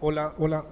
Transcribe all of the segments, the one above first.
Hola, hola.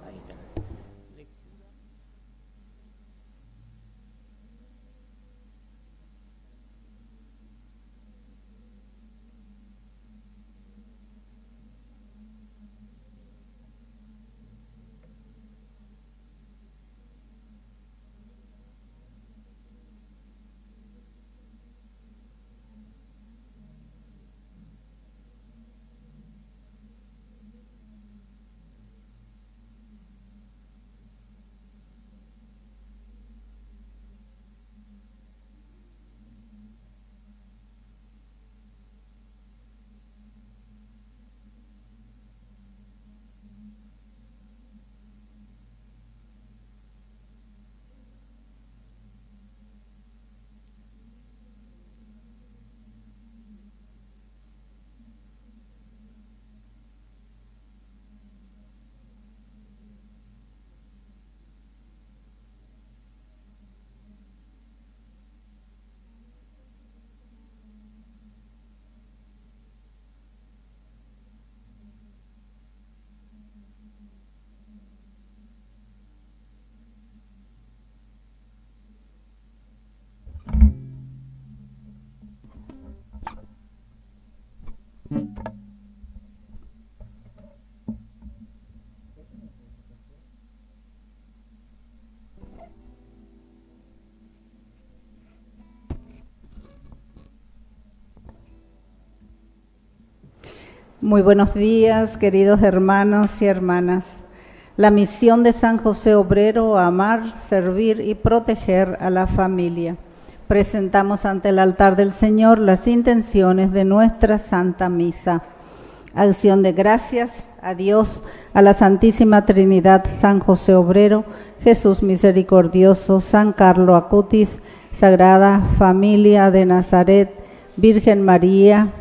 Muy buenos días, queridos hermanos y hermanas. La misión de San José Obrero: amar, servir y proteger a la familia. Presentamos ante el altar del Señor las intenciones de nuestra Santa Misa. Acción de gracias a Dios, a la Santísima Trinidad, San José Obrero, Jesús Misericordioso, San Carlo Acutis, Sagrada Familia de Nazaret, Virgen María,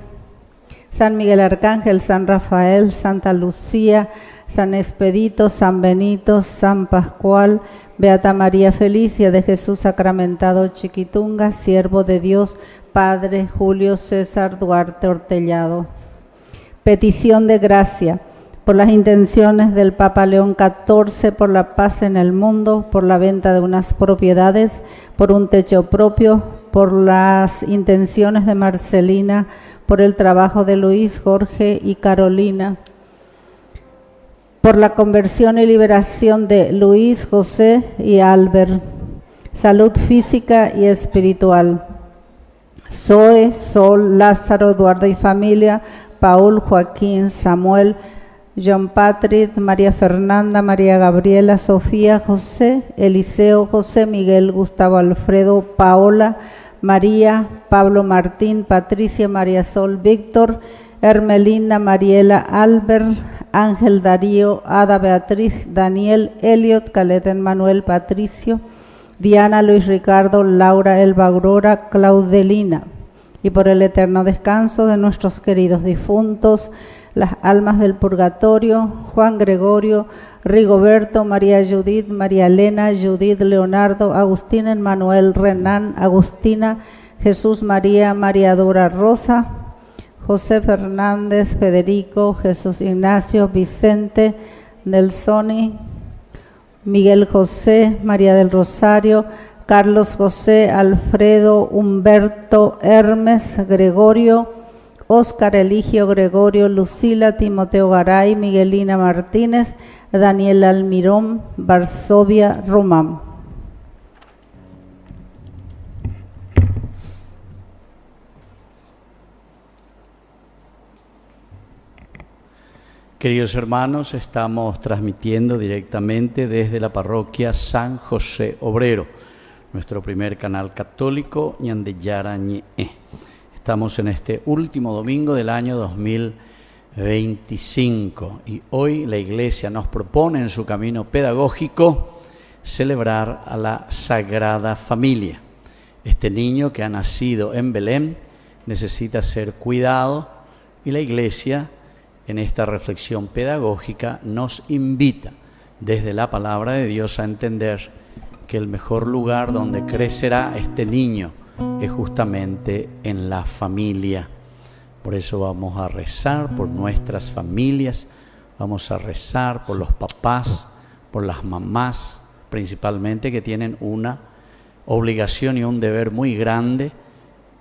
San Miguel Arcángel, San Rafael, Santa Lucía, San Expedito, San Benito, San Pascual, Beata María Felicia de Jesús Sacramentado Chiquitunga, siervo de Dios, Padre Julio César Duarte Ortellado. Petición de gracia por las intenciones del Papa León XIV, por la paz en el mundo, por la venta de unas propiedades, por un techo propio, por las intenciones de Marcelina, por el trabajo de Luis, Jorge y Carolina, por la conversión y liberación de Luis, José y Albert, salud física y espiritual. Zoe, Sol, Lázaro, Eduardo y familia, Paul, Joaquín, Samuel, John Patrick, María Fernanda, María Gabriela, Sofía, José, Eliseo, José Miguel, Gustavo Alfredo, Paola, María, Pablo Martín, Patricia, María Sol, Víctor, Hermelinda, Mariela, Albert, Ángel Darío, Ada Beatriz, Daniel, Eliot, Caleten Manuel, Patricio, Diana, Luis Ricardo, Laura, Elba Aurora, Claudelina. Y por el eterno descanso de nuestros queridos difuntos, las almas del purgatorio, Juan Gregorio, Rigoberto, María Judith, María Elena, Judith, Leonardo, Agustín Emmanuel, Renan, Agustina, Jesús María, María Dora Rosa, José Fernández, Federico, Jesús Ignacio, Vicente, Nelsoni, Miguel José, María del Rosario, Carlos José, Alfredo, Humberto, Hermes, Gregorio, Óscar Eligio, Gregorio, Lucila, Timoteo Garay, Miguelina Martínez, Daniel Almirón, Varsovia, Román. Queridos hermanos, estamos transmitiendo directamente desde la parroquia San José Obrero, nuestro primer canal católico, Ñandeyara Ñe. Estamos en este último domingo del año 2025 y hoy la Iglesia nos propone en su camino pedagógico celebrar a la Sagrada Familia. Este niño que ha nacido en Belén necesita ser cuidado y la Iglesia en esta reflexión pedagógica nos invita desde la palabra de Dios a entender que el mejor lugar donde crecerá este niño es justamente en la familia. Por eso vamos a rezar por nuestras familias, Vamos a rezar por los papás, por las mamás, principalmente, que tienen una obligación y un deber muy grande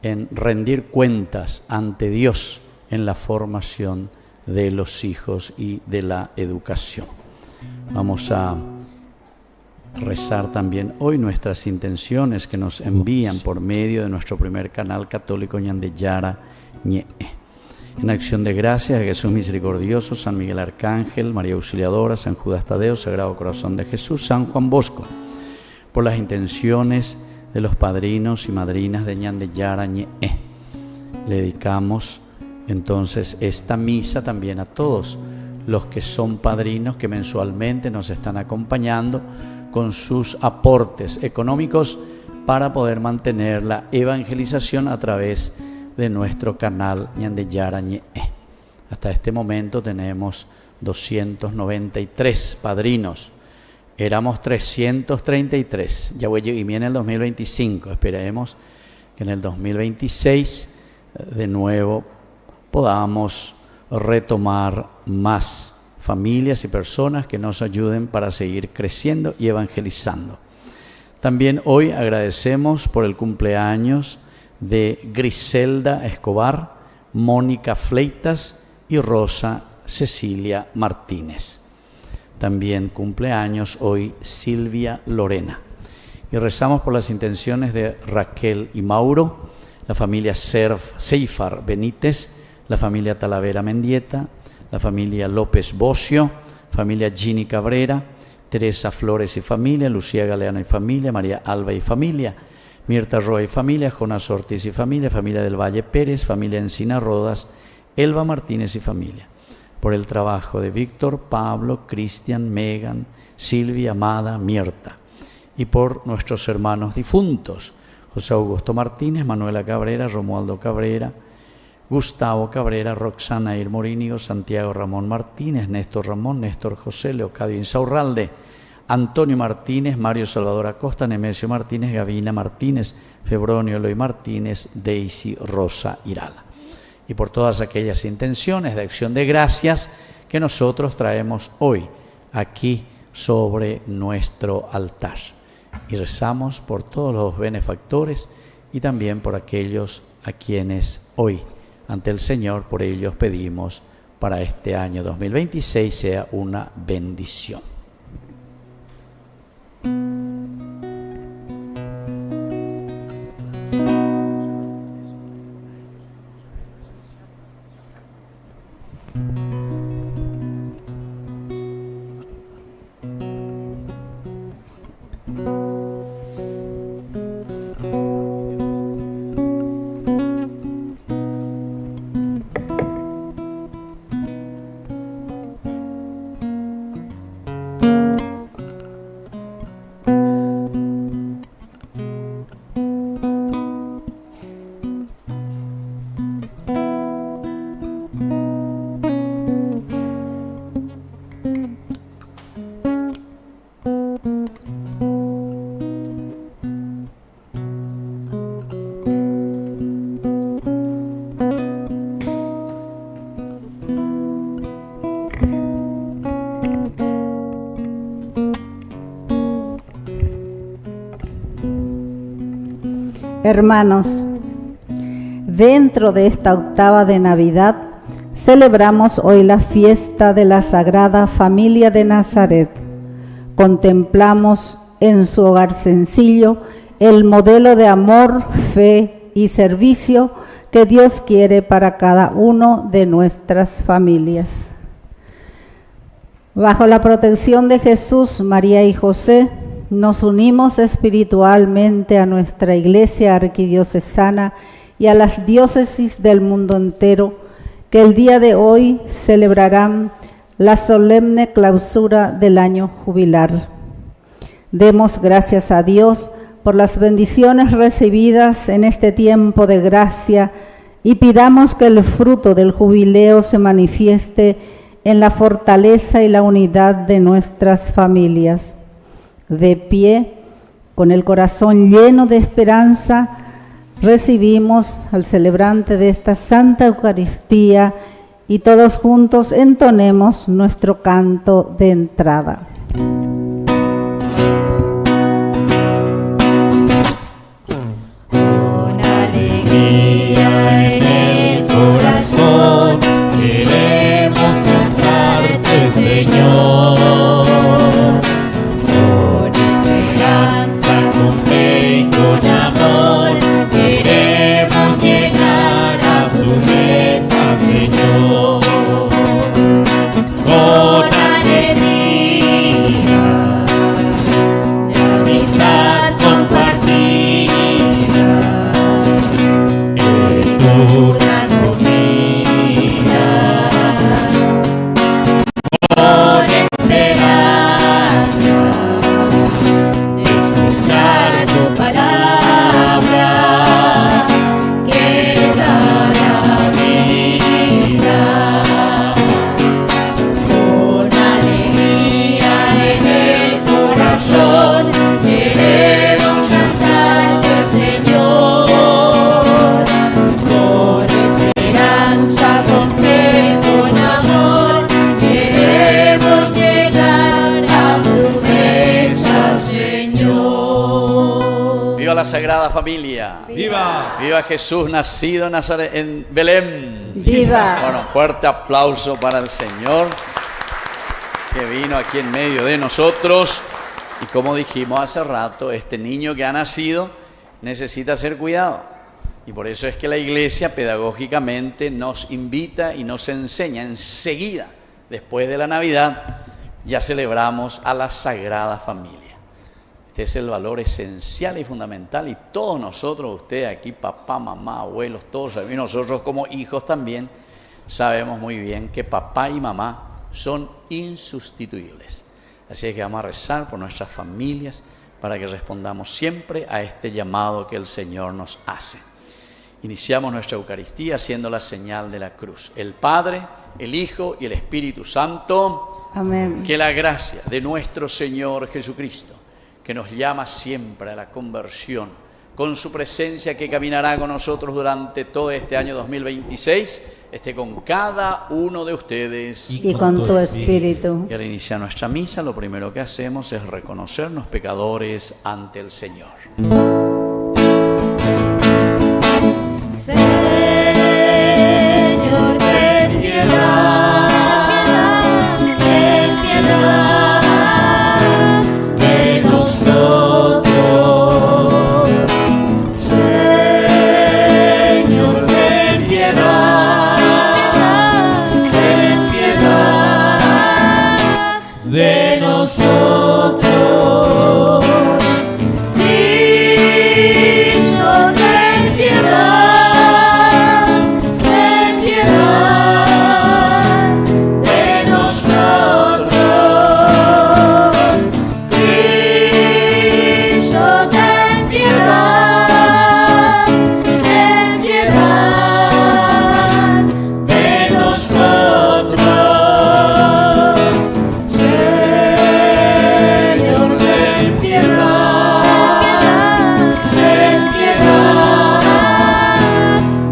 en rendir cuentas ante Dios en la formación de los hijos y de la educación. Vamos a rezar también hoy nuestras intenciones que nos envían por medio de nuestro primer canal católico Ñandeyara Ñe. En acción de gracias a Jesús misericordioso, San Miguel Arcángel, María Auxiliadora, San Judas Tadeo, Sagrado Corazón de Jesús, San Juan Bosco, por las intenciones de los padrinos y madrinas de Ñandeyara Ñe. Le dedicamos entonces esta misa también a todos los que son padrinos que mensualmente nos están acompañando con sus aportes económicos para poder mantener la evangelización a través de nuestro canal Ñandeyara Ñe. Hasta este momento tenemos 293 padrinos. Éramos 333. Ya voy y viene el 2025. Esperemos que en el 2026 de nuevo podamos retomar más familias y personas que nos ayuden para seguir creciendo y evangelizando. También hoy agradecemos por el cumpleaños de Griselda Escobar, Mónica Fleitas y Rosa Cecilia Martínez. También cumpleaños hoy Silvia Lorena. Y rezamos por las intenciones de Raquel y Mauro, la familia Seifar Benítez, la familia Talavera Mendieta, la familia López Bocio, familia Gini Cabrera, Teresa Flores y familia, Lucía Galeano y familia, María Alba y familia, Mirta Roa y familia, Jonas Ortiz y familia, familia del Valle Pérez, familia Encina Rodas, Elba Martínez y familia. Por el trabajo de Víctor, Pablo, Cristian, Megan, Silvia, Amada, Mirta. Y por nuestros hermanos difuntos, José Augusto Martínez, Manuela Cabrera, Romualdo Cabrera, Gustavo Cabrera, Roxana Irmorínigo, Santiago Ramón Martínez, Néstor Ramón, Néstor José, Leocadio Insaurralde, Antonio Martínez, Mario Salvador Acosta, Nemesio Martínez, Gavina Martínez, Febronio Eloy Martínez, Daisy Rosa Irala. Y por todas aquellas intenciones de acción de gracias que nosotros traemos hoy aquí sobre nuestro altar. Y rezamos por todos los benefactores y también por aquellos a quienes hoy ante el Señor, por ellos pedimos para este año 2026 sea una bendición. Hermanos, dentro de esta octava de Navidad, celebramos hoy la fiesta de la Sagrada Familia de Nazaret. Contemplamos en su hogar sencillo el modelo de amor, fe y servicio que Dios quiere para cada uno de nuestras familias. Bajo la protección de Jesús, María y José, nos unimos espiritualmente a nuestra Iglesia Arquidiocesana y a las diócesis del mundo entero, que el día de hoy celebrarán la solemne clausura del año jubilar. Demos gracias a Dios por las bendiciones recibidas en este tiempo de gracia y pidamos que el fruto del jubileo se manifieste en la fortaleza y la unidad de nuestras familias. De pie, con el corazón lleno de esperanza, recibimos al celebrante de esta Santa Eucaristía Y todos juntos entonemos nuestro canto de entrada. Con alegría en el corazón queremos cantarte, Señor. Con esperanza, con fe y con amor queremos llegar a tu mesa, Señor. Con alegría de amistad compartida en una comida, con esperanza de escuchar tu palabra que da la vida. Con alegría en el corazón queremos cantarte, Señor. Con esperanza, con fe, con amor queremos llegar a tu mesa, Señor. ¡Viva la Sagrada Familia! ¡Viva! ¡Viva Jesús nacido en Nazaret, en Belén! ¡Viva! Bueno, fuerte aplauso para el Señor que vino aquí en medio de nosotros. Y como dijimos hace rato, este niño que ha nacido necesita ser cuidado. Y por eso es que la Iglesia pedagógicamente nos invita y nos enseña enseguida, después de la Navidad, ya celebramos a la Sagrada Familia. Este es el valor esencial y fundamental, y todos nosotros, ustedes aquí, papá, mamá, abuelos, todos, y nosotros como hijos también, sabemos muy bien que papá y mamá son insustituibles. Así es que vamos a rezar por nuestras familias para que respondamos siempre a este llamado que el Señor nos hace. Iniciamos nuestra Eucaristía haciendo la señal de la cruz. El Padre, el Hijo y el Espíritu Santo. Amén. Que la gracia de nuestro Señor Jesucristo, que nos llama siempre a la conversión, con su presencia que caminará con nosotros durante todo este año 2026, esté con cada uno de ustedes. Y con tu espíritu. Y al iniciar nuestra misa, lo primero que hacemos es reconocernos pecadores ante el Señor. Señor, ten piedad, ten piedad de nosotros. Señor, ten piedad de nosotros. Cristo, ten piedad de nosotros. Cristo, ten piedad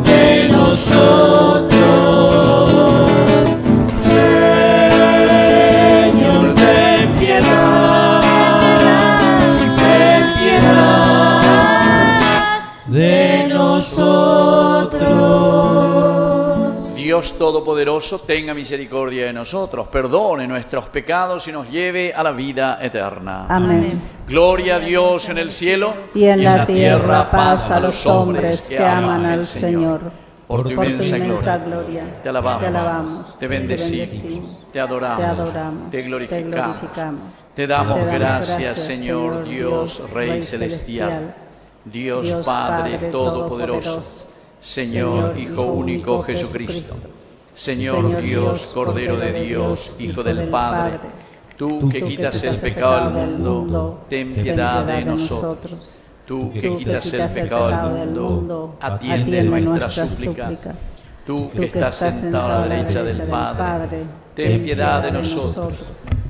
de nosotros. Señor, ten piedad de nosotros. Señor, ten piedad de nosotros. Dios Todopoderoso, tenga misericordia de nosotros, perdone nuestros pecados y nos lleve a la vida eterna. Amén. Gloria a Dios en el cielo Y en la tierra paz a los hombres que aman al Señor. Por tu inmensa gloria. gloria. Te alabamos, Te alabamos, te bendecimos, te adoramos, te glorificamos. Te damos gracias, Señor Dios, Rey celestial, Dios Padre Todopoderoso, Señor Hijo único Jesucristo, Señor Dios, Cordero de Dios, Hijo del Padre, tú que quitas el pecado del mundo, ten piedad de nosotros. Tú que quitas el pecado del mundo, atiende nuestras súplicas. Tú que estás sentado a la derecha del Padre, ten piedad de nosotros,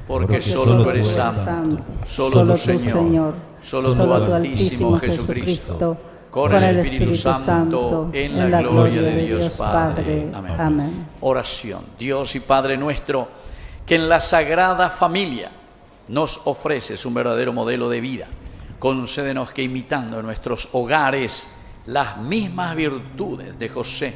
porque solo tú eres santo, solo tu Señor, solo tu Altísimo Jesucristo, con el Espíritu Santo, en la gloria de Dios Padre. Amén. Amén. Oración. Dios y Padre nuestro, que en la Sagrada Familia nos ofreces un verdadero modelo de vida, concédenos que imitando en nuestros hogares las mismas virtudes de José,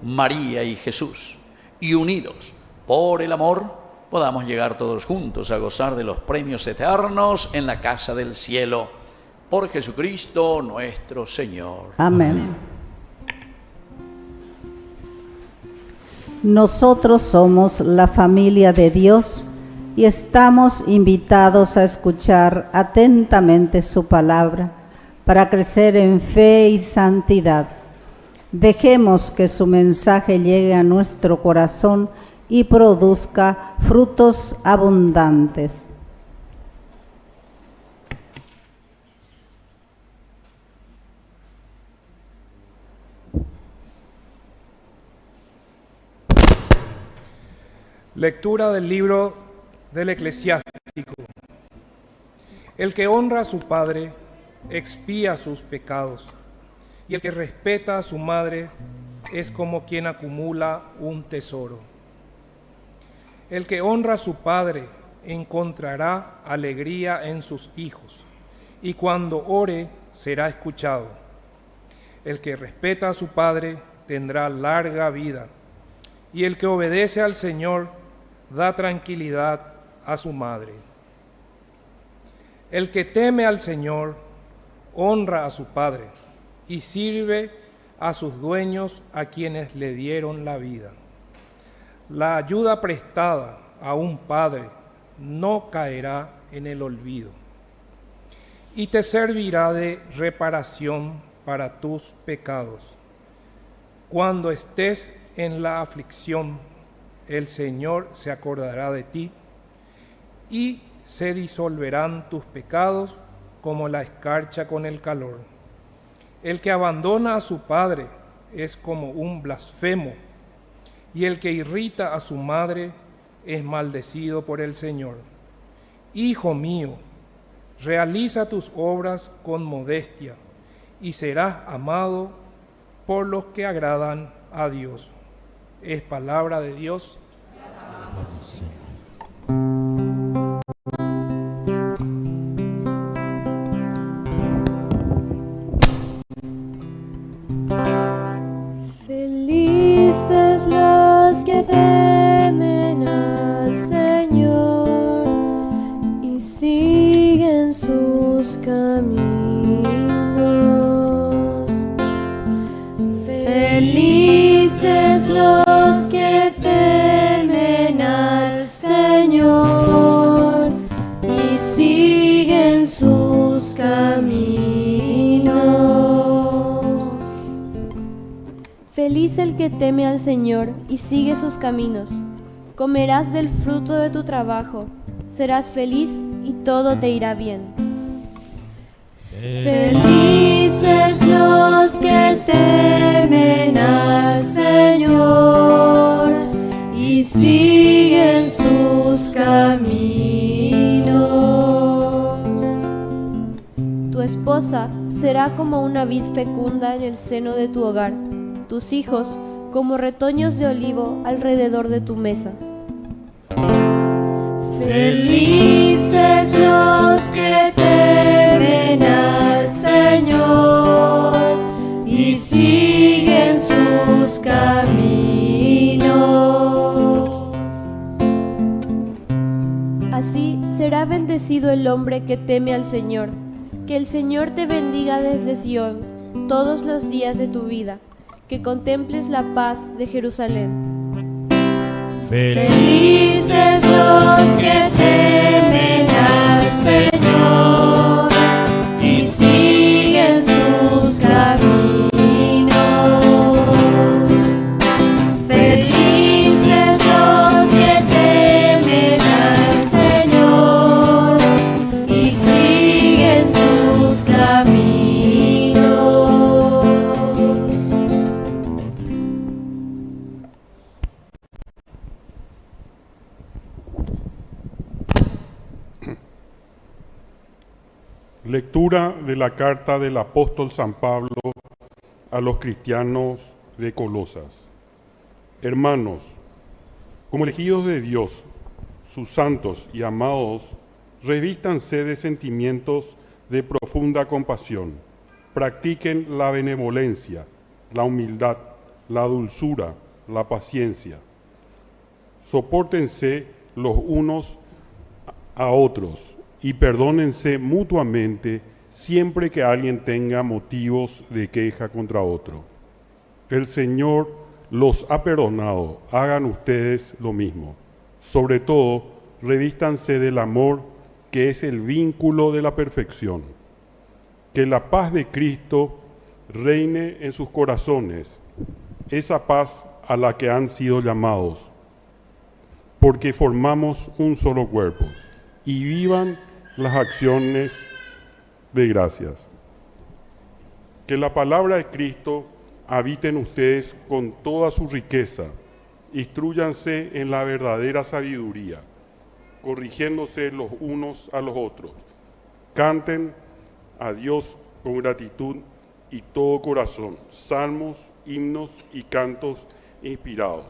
María y Jesús, y unidos por el amor, podamos llegar todos juntos a gozar de los premios eternos en la casa del cielo. Por Jesucristo nuestro Señor. Amén. Nosotros somos la familia de Dios y estamos invitados a escuchar atentamente su palabra para crecer en fe y santidad. Dejemos que su mensaje llegue a nuestro corazón y produzca frutos abundantes. Lectura del libro del Eclesiástico. El que honra a su padre expía sus pecados, y el que respeta a su madre es como quien acumula un tesoro. El que honra a su padre encontrará alegría en sus hijos, y cuando ore será escuchado. El que respeta a su padre tendrá larga vida, y el que obedece al Señor da tranquilidad a su madre. El que teme al Señor honra a su padre y sirve a sus dueños, a quienes le dieron la vida. La ayuda prestada a un padre no caerá en el olvido y te servirá de reparación para tus pecados. Cuando estés en la aflicción, el Señor se acordará de ti y se disolverán tus pecados como la escarcha con el calor. El que abandona a su padre es como un blasfemo, y el que irrita a su madre es maldecido por el Señor. Hijo mío, realiza tus obras con modestia y serás amado por los que agradan a Dios. Es palabra de Dios. Felices los que temen al Señor y siguen sus caminos. Felices los que temen al Señor y siguen sus caminos. Feliz el que teme al Señor y sigue sus caminos. Comerás del fruto de tu trabajo, serás feliz y todo te irá bien. Felices los que temen al Señor y siguen sus caminos. Tu esposa será como una vid fecunda en el seno de tu hogar, tus hijos como retoños de olivo alrededor de tu mesa. Felices los que temen al Señor y siguen sus caminos. Así será bendecido el hombre que teme al Señor. Que el Señor te bendiga desde Sión todos los días de tu vida, que contemples la paz de Jerusalén. Felices los que temen al Señor y siguen sus caminos. Felices los que temen al Señor y siguen sus caminos. Lectura de la carta del apóstol San Pablo a los cristianos de Colosas. Hermanos, como elegidos de Dios, sus santos y amados, revístanse de sentimientos de profunda compasión. Practiquen la benevolencia, la humildad, la dulzura, la paciencia. Sopórtense los unos a otros y perdónense mutuamente siempre que alguien tenga motivos de queja contra otro. El Señor los ha perdonado, hagan ustedes lo mismo. Sobre todo, revístanse del amor, que es el vínculo de la perfección. Que la paz de Cristo reine en sus corazones, esa paz a la que han sido llamados, porque formamos un solo cuerpo, y vivan las acciones de gracias. Que la palabra de Cristo habite en ustedes con toda su riqueza. Instrúyanse en la verdadera sabiduría, corrigiéndose los unos a los otros. Canten a Dios con gratitud y todo corazón, salmos, himnos y cantos inspirados.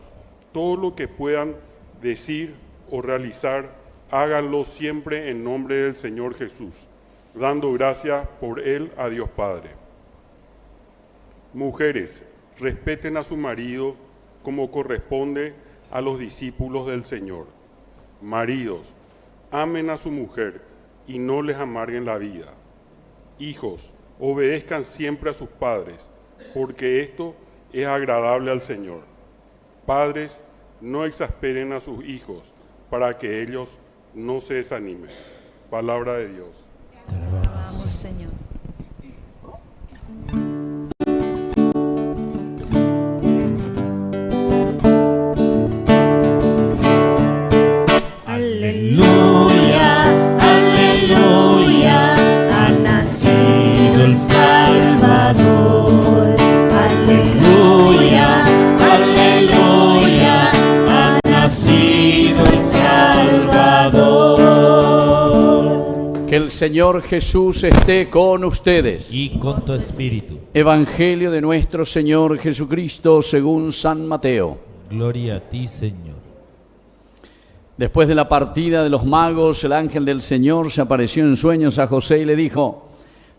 Todo lo que puedan decir o realizar, háganlo siempre en nombre del Señor Jesús, dando gracias por Él a Dios Padre. Mujeres, respeten a su marido como corresponde a los discípulos del Señor. Maridos, amen a su mujer y no les amarguen la vida. Hijos, obedezcan siempre a sus padres, porque esto es agradable al Señor. Padres, no exasperen a sus hijos para que ellos no se desanimen. Palabra de Dios. Te alabamos, Señor. Aleluya, aleluya, ha nacido el Salvador. Aleluya, aleluya, ha nacido el Salvador. Que el Señor Jesús esté con ustedes. Y con tu espíritu. Evangelio de nuestro Señor Jesucristo según San Mateo. Gloria a ti, Señor. Después de la partida de los magos, el ángel del Señor se apareció en sueños a José y le dijo: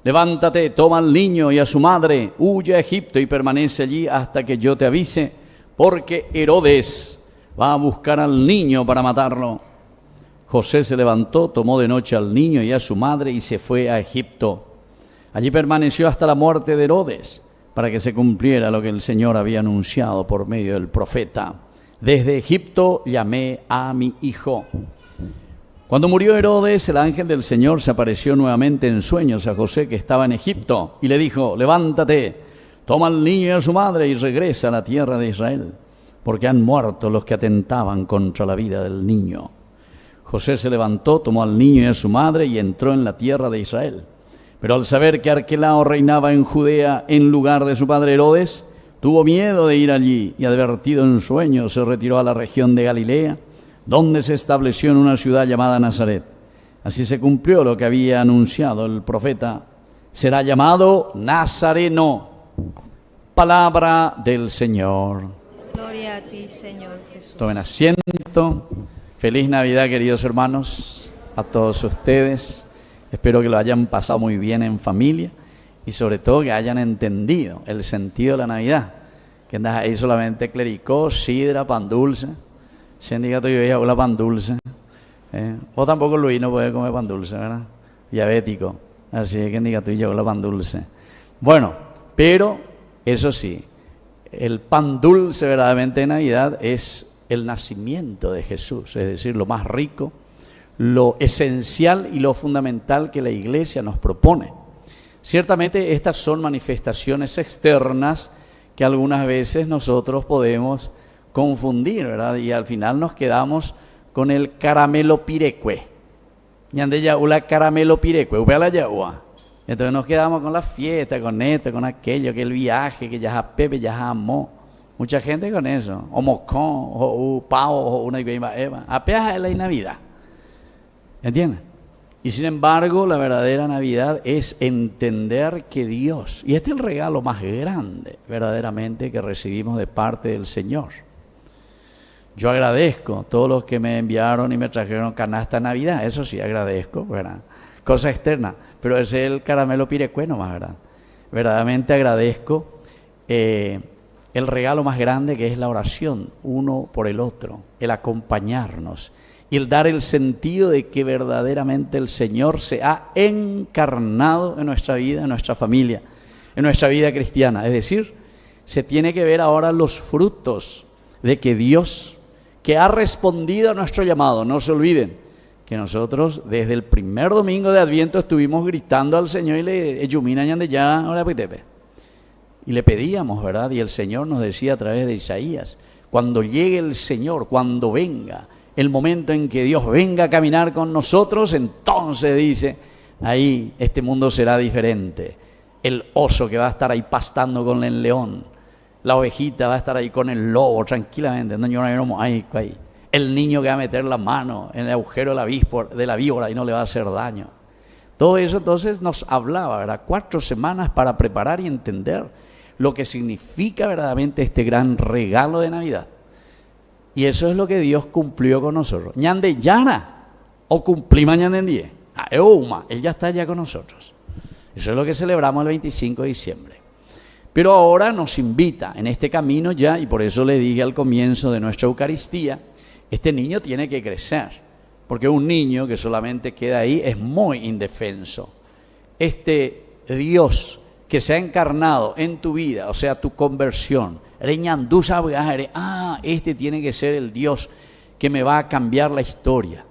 levántate, toma al niño y a su madre, huye a Egipto y permanece allí hasta que yo te avise, porque Herodes va a buscar al niño para matarlo. José se levantó, tomó de noche al niño y a su madre y se fue a Egipto. Allí permaneció hasta la muerte de Herodes, para que se cumpliera lo que el Señor había anunciado por medio del profeta: desde Egipto llamé a mi hijo. Cuando murió Herodes, el ángel del Señor se apareció nuevamente en sueños a José, que estaba en Egipto, y le dijo: levántate, toma al niño y a su madre y regresa a la tierra de Israel, porque han muerto los que atentaban contra la vida del niño. José se levantó, tomó al niño y a su madre y entró en la tierra de Israel. Pero al saber que Arquelao reinaba en Judea en lugar de su padre Herodes, tuvo miedo de ir allí y, advertido en sueños, se retiró a la región de Galilea, donde se estableció en una ciudad llamada Nazaret. Así se cumplió lo que había anunciado el profeta: será llamado Nazareno. Palabra del Señor. Gloria a ti, Señor Jesús. Tomen asiento. Feliz Navidad, queridos hermanos, a todos ustedes. Espero que lo hayan pasado muy bien en familia y sobre todo que hayan entendido el sentido de la Navidad. Que andas ahí solamente clericó, sidra, pan dulce. Si indica tú yo la pan dulce. O tampoco Luis no puede comer pan dulce, ¿verdad? Diabético. Así es que indica tú yo la pan dulce. Bueno, pero eso sí, el pan dulce verdaderamente de Navidad es el nacimiento de Jesús, es decir, lo más rico, lo esencial y lo fundamental que la Iglesia nos propone. Ciertamente estas son manifestaciones externas que algunas veces nosotros podemos confundir, ¿verdad? Y al final nos quedamos con el caramelo pirecue. Ñande yaula caramelo pirecue, upea yaua. Entonces nos quedamos con la fiesta, con esto, con aquello, que el viaje, que ya Pepe, ya amó. Mucha gente con eso. O mocón, o pavo, o una iguima eva. Apeas es la Navidad. ¿Entienden? Y sin embargo, la verdadera Navidad es entender que Dios, y este es el regalo más grande verdaderamente que recibimos de parte del Señor. Yo agradezco a todos los que me enviaron y me trajeron canasta de Navidad, eso sí agradezco, ¿verdad? Cosa externa, pero ese es el caramelo pirecueno más grande. Verdaderamente agradezco el regalo más grande que es la oración, uno por el otro, el acompañarnos y el dar el sentido de que verdaderamente el Señor se ha encarnado en nuestra vida, en nuestra familia, en nuestra vida cristiana. Es decir, se tiene que ver ahora los frutos de que Dios, que ha respondido a nuestro llamado, no se olviden que nosotros desde el primer domingo de Adviento estuvimos gritando al Señor y le pedíamos, ¿verdad? Y el Señor nos decía a través de Isaías, cuando llegue el Señor, cuando venga el momento en que Dios venga a caminar con nosotros, entonces dice, ahí este mundo será diferente. El oso que va a estar ahí pastando con el león, la ovejita va a estar ahí con el lobo tranquilamente, el niño que va a meter la mano en el agujero de la víbora y no le va a hacer daño. Todo eso entonces nos hablaba, ¿verdad? 4 semanas para preparar y entender lo que significa verdaderamente este gran regalo de Navidad. Y eso es lo que Dios cumplió con nosotros. Ñande Yana, o cumplimos ñande en 10. Él ya está ya con nosotros. Eso es lo que celebramos el 25 de diciembre. Pero ahora nos invita en este camino ya, y por eso le dije al comienzo de nuestra Eucaristía, este niño tiene que crecer, porque un niño que solamente queda ahí es muy indefenso. Este Dios que se ha encarnado en tu vida, o sea, tu conversión, este tiene que ser el Dios que me va a cambiar la historia,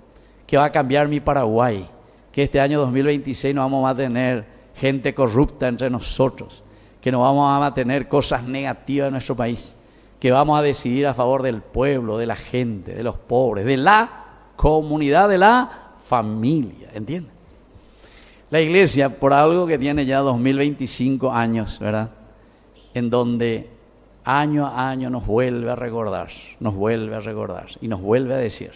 que va a cambiar mi Paraguay, que este año 2026 no vamos a tener gente corrupta entre nosotros, que no vamos a tener cosas negativas en nuestro país, que vamos a decidir a favor del pueblo, de la gente, de los pobres, de la comunidad, de la familia, ¿entienden? La iglesia, por algo que tiene ya 2025 años, ¿verdad? En donde año a año nos vuelve a recordar y nos vuelve a decir,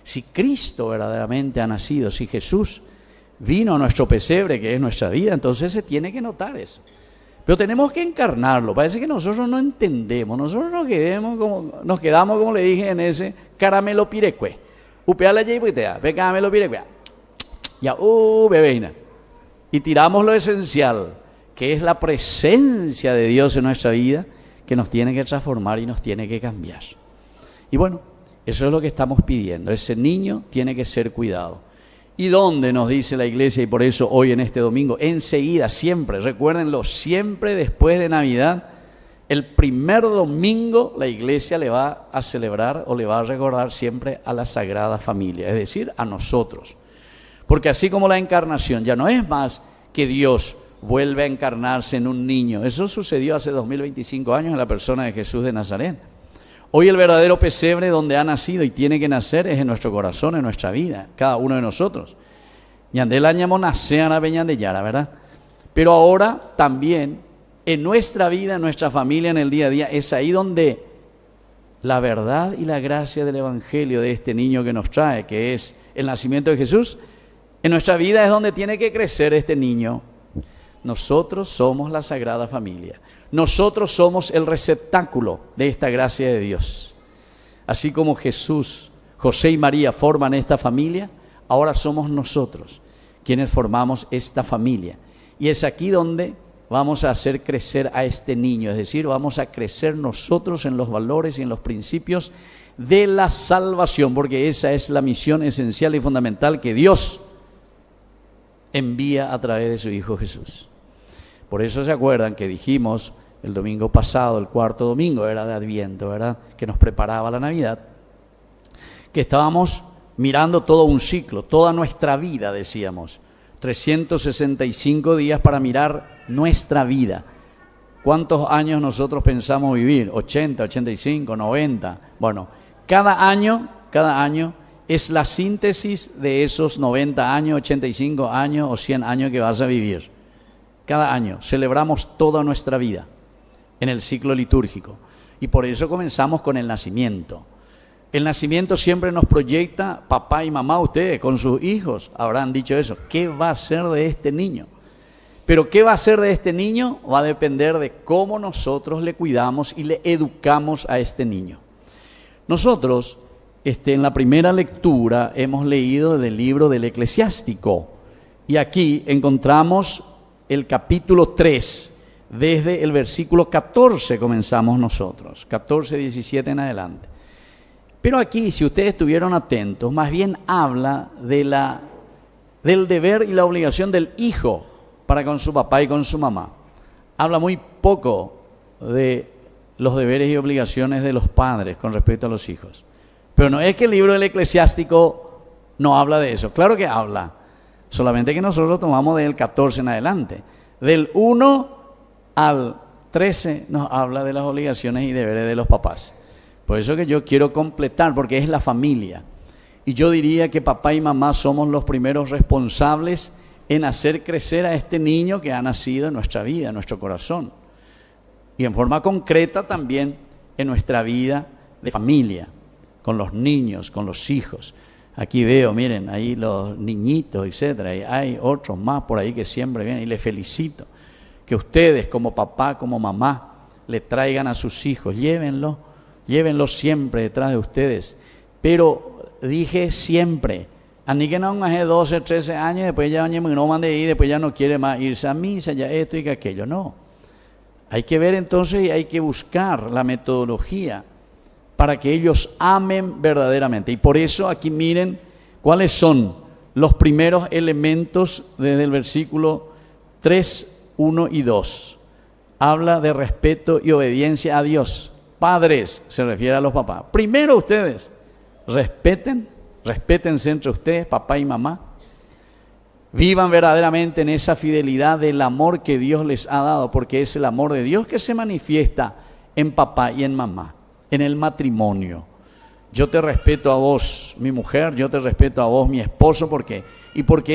si Cristo verdaderamente ha nacido, si Jesús vino a nuestro pesebre, que es nuestra vida, entonces se tiene que notar eso. Pero tenemos que encarnarlo. Parece que nosotros no entendemos, nosotros nos quedamos como le dije en ese caramelo pirecue. Upeala ya y pe caramelo pirecue. Ya, bebeina. Y tiramos lo esencial, que es la presencia de Dios en nuestra vida, que nos tiene que transformar y nos tiene que cambiar. Y bueno, eso es lo que estamos pidiendo. Ese niño tiene que ser cuidado. ¿Y dónde nos dice la iglesia? Y por eso hoy en este domingo, enseguida, siempre, recuérdenlo, siempre después de Navidad, el primer domingo la iglesia le va a celebrar o le va a recordar siempre a la Sagrada Familia, es decir, a nosotros. Porque así como la encarnación ya no es más que Dios vuelve a encarnarse en un niño, eso sucedió hace 2025 años en la persona de Jesús de Nazaret. Hoy el verdadero pesebre donde ha nacido y tiene que nacer es en nuestro corazón, en nuestra vida, cada uno de nosotros. Ñandela ñamo naceana beñandeyara, ¿verdad? Pero ahora también en nuestra vida, en nuestra familia, en el día a día, es ahí donde la verdad y la gracia del Evangelio de este niño que nos trae, que es el nacimiento de Jesús, en nuestra vida es donde tiene que crecer este niño. Nosotros somos la Sagrada Familia. Nosotros somos el receptáculo de esta gracia de Dios. Así como Jesús, José y María forman esta familia, ahora somos nosotros quienes formamos esta familia. Y es aquí donde vamos a hacer crecer a este niño, es decir, vamos a crecer nosotros en los valores y en los principios de la salvación, porque esa es la misión esencial y fundamental que Dios envía a través de su Hijo Jesús. Por eso se acuerdan que dijimos el domingo pasado, el cuarto domingo era de Adviento, ¿verdad? Que nos preparaba la Navidad, que estábamos mirando todo un ciclo, toda nuestra vida, decíamos, 365 días para mirar nuestra vida. ¿Cuántos años nosotros pensamos vivir? 80, 85, 90. Bueno, cada año es la síntesis de esos 90 años, 85 años o 100 años que vas a vivir. Cada año celebramos toda nuestra vida en el ciclo litúrgico. Y por eso comenzamos con el nacimiento. El nacimiento siempre nos proyecta, papá y mamá, ustedes con sus hijos habrán dicho eso, ¿qué va a ser de este niño? Pero ¿qué va a ser de este niño? Va a depender de cómo nosotros le cuidamos y le educamos a este niño. Nosotros, en la primera lectura, hemos leído del libro del Eclesiástico. Y aquí encontramos el capítulo 3, desde el versículo 14 comenzamos nosotros, 14, 17 en adelante. Pero aquí, si ustedes estuvieron atentos, más bien habla del deber y la obligación del hijo para con su papá y con su mamá. Habla muy poco de los deberes y obligaciones de los padres con respecto a los hijos. Pero no es que el libro del Eclesiástico no habla de eso, claro que habla, solamente que nosotros tomamos del 14 en adelante. Del 1 al 13 nos habla de las obligaciones y deberes de los papás. Por eso que yo quiero completar, porque es la familia. Y yo diría que papá y mamá somos los primeros responsables en hacer crecer a este niño que ha nacido en nuestra vida, en nuestro corazón. Y en forma concreta también en nuestra vida de familia, con los niños, con los hijos. Aquí veo, miren, ahí los niñitos, etcétera, y hay otros más por ahí que siempre vienen, y les felicito. Que ustedes como papá, como mamá, le traigan a sus hijos, llévenlos siempre detrás de ustedes. Pero dije siempre, a mí que no hace 12, 13 años, después ya no mande ir, después ya no quiere más irse a misa, ya esto y que aquello, no. Hay que ver entonces y hay que buscar la metodología para que ellos amen verdaderamente. Y por eso aquí miren cuáles son los primeros elementos desde el versículo 3, 1 y 2. Habla de respeto y obediencia a Dios. Padres, se refiere a los papás. Primero ustedes, respétense entre ustedes, papá y mamá. Vivan verdaderamente en esa fidelidad del amor que Dios les ha dado, porque es el amor de Dios que se manifiesta en papá y en mamá, en el matrimonio. Yo te respeto a vos, mi mujer, yo te respeto a vos, mi esposo, porque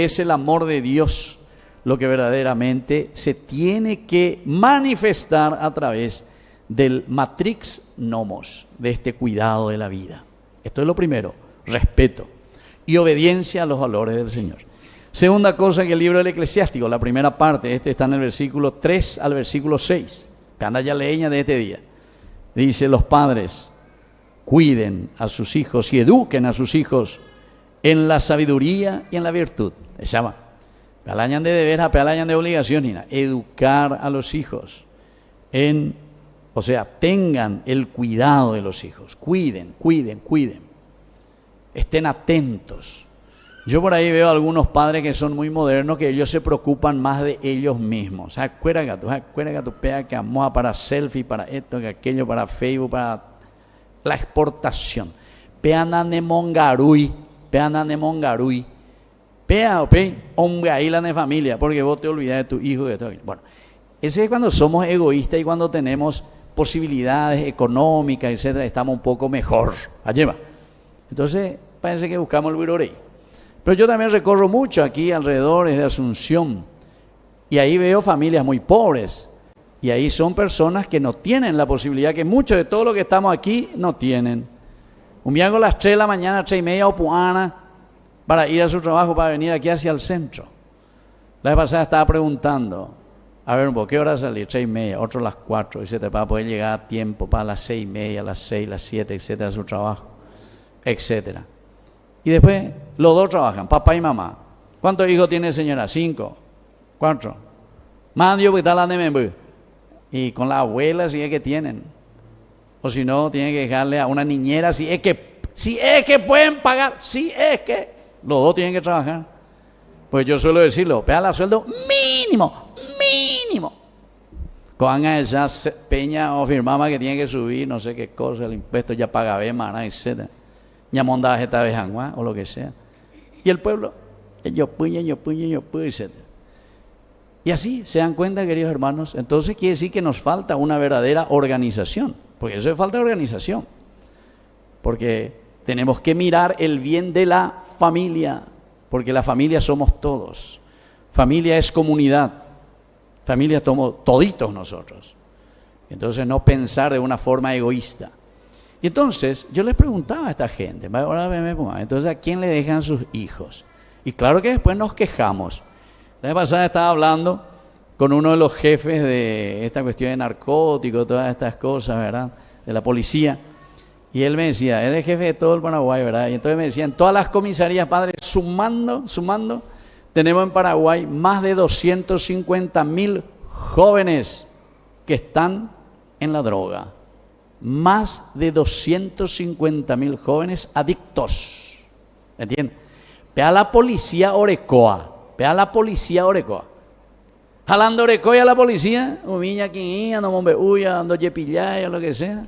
es el amor de Dios lo que verdaderamente se tiene que manifestar a través del matrix nomos, de este cuidado de la vida. Esto es lo primero, respeto y obediencia a los valores del Señor. Segunda cosa, que el libro del Eclesiástico, la primera parte, está en el versículo 3 al versículo 6, que anda ya leña de este día. Dice, los padres cuiden a sus hijos y eduquen a sus hijos en la sabiduría y en la virtud. Se llama, pealañan de deber, pealañan de obligación, educar a los hijos tengan el cuidado de los hijos, cuiden, estén atentos. Yo por ahí veo algunos padres que son muy modernos, que ellos se preocupan más de ellos mismos. Acuérdate tu pea que amoa para selfie, para esto, que aquello, para Facebook, para la exportación. Peana de mongarui, hombre ahí la de familia, porque vos te olvidás de tu hijo. Bueno, ese es cuando somos egoístas y cuando tenemos posibilidades económicas, etcétera, estamos un poco mejor. Allí va. Entonces, parece que buscamos el virorey. Pero yo también recorro mucho aquí alrededor de Asunción y ahí veo familias muy pobres y ahí son personas que no tienen la posibilidad, que muchos de todos los que estamos aquí no tienen. Un día a las 3 de la mañana, 3 y media o puana para ir a su trabajo, para venir aquí hacia el centro. La vez pasada estaba preguntando, a ver, ¿por qué hora salir? 3 y media, otro a las 4, etcétera, para poder llegar a tiempo para las 6 y media, las 6, las 7, etcétera, a su trabajo, etcétera. Y después los dos trabajan, papá y mamá. ¿Cuántos hijos tiene señora? 5, 4. Más Dios, porque está la de y con la abuela si es que tienen. O si no, tienen que dejarle a una niñera si es que pueden pagar, si es que los dos tienen que trabajar. Pues yo suelo decirlo, pega el sueldo mínimo. Con esa peña o firmama que tiene que subir, no sé qué cosa, el impuesto ya paga maná, etcétera. Ya mondaje esta vez o lo que sea. Y el pueblo, yo puño, etcétera. Y así se dan cuenta, queridos hermanos, entonces quiere decir que nos falta una verdadera organización, porque eso es falta de organización. Porque tenemos que mirar el bien de la familia, porque la familia somos todos. Familia es comunidad. Familia somos toditos nosotros. Entonces no pensar de una forma egoísta. Y entonces yo les preguntaba a esta gente, entonces ¿a quién le dejan sus hijos? Y claro que después nos quejamos. La vez pasada estaba hablando con uno de los jefes de esta cuestión de narcóticos, todas estas cosas, ¿verdad? De la policía. Y él me decía, él es jefe de todo el Paraguay, ¿verdad? Y entonces me decían, todas las comisarías, padre, sumando, tenemos en Paraguay más de 250.000 jóvenes que están en la droga. Más de 250.000 jóvenes adictos. ¿Entiendes? Vea la policía Orecoa. Jalando Orecoa a la policía, humilla aquí, ando Mombehuya, ando Yepillay, o lo que sea.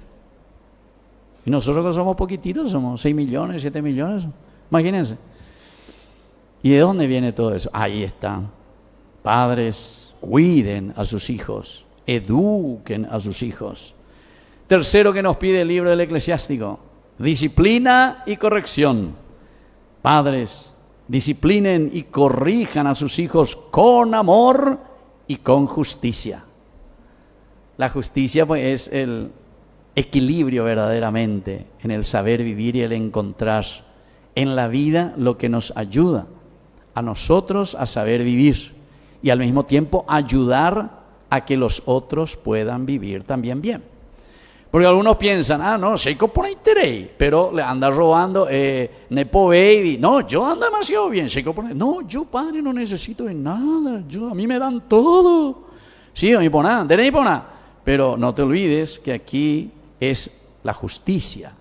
Y nosotros que somos poquititos, somos 6 millones, 7 millones. Imagínense. ¿Y de dónde viene todo eso? Ahí está. Padres, cuiden a sus hijos, eduquen a sus hijos. Tercero que nos pide el libro del Eclesiástico, disciplina y corrección. Padres, disciplinen y corrijan a sus hijos con amor y con justicia. La justicia pues es el equilibrio verdaderamente en el saber vivir y el encontrar en la vida lo que nos ayuda a nosotros a saber vivir y al mismo tiempo ayudar a que los otros puedan vivir también bien. Porque algunos piensan, no, Seiko por ahí terei, pero le anda robando Nepo Baby. No, yo ando demasiado bien, Seiko por ahí. No, yo padre no necesito de nada, a mí me dan todo. Sí, no por nada, pero no te olvides que aquí es la justicia.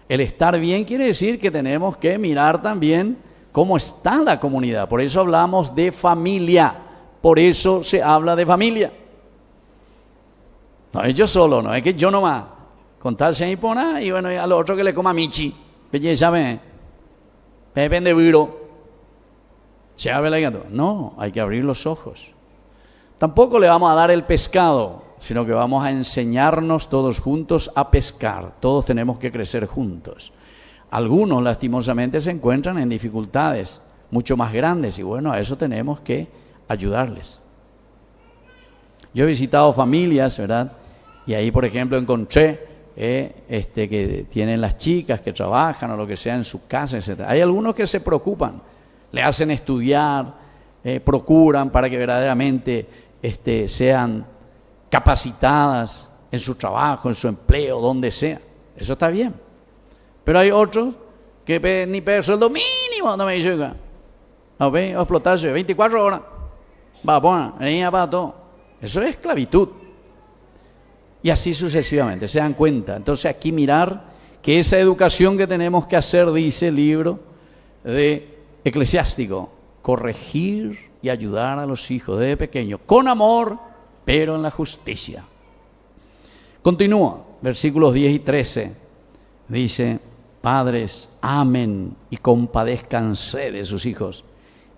El estar bien quiere decir que tenemos que mirar también cómo está la comunidad. Por eso hablamos de familia, por eso se habla de familia. No es yo solo, no es que yo nomás. Contarse ahí por nada y bueno, a lo otro que le coma michi. Belleza, depende viro. Se abre la gato. No, hay que abrir los ojos. Tampoco le vamos a dar el pescado, sino que vamos a enseñarnos todos juntos a pescar. Todos tenemos que crecer juntos. Algunos, lastimosamente, se encuentran en dificultades mucho más grandes y bueno, a eso tenemos que ayudarles. Yo he visitado familias, ¿verdad? Y ahí, por ejemplo, encontré que tienen las chicas que trabajan o lo que sea en su casa, etc. Hay algunos que se preocupan, le hacen estudiar, procuran para que verdaderamente sean capacitadas en su trabajo, en su empleo, donde sea. Eso está bien. Pero hay otros que ni per sueldo mínimo no me llega. No ve, explotarse 24 horas. Va, para todo. Eso es esclavitud. Y así sucesivamente, se dan cuenta. Entonces aquí mirar que esa educación que tenemos que hacer, dice el libro de Eclesiástico, corregir y ayudar a los hijos desde pequeños, con amor, pero en la justicia. Continúa, versículos 10 y 13, dice, padres, amen y compadézcanse de sus hijos,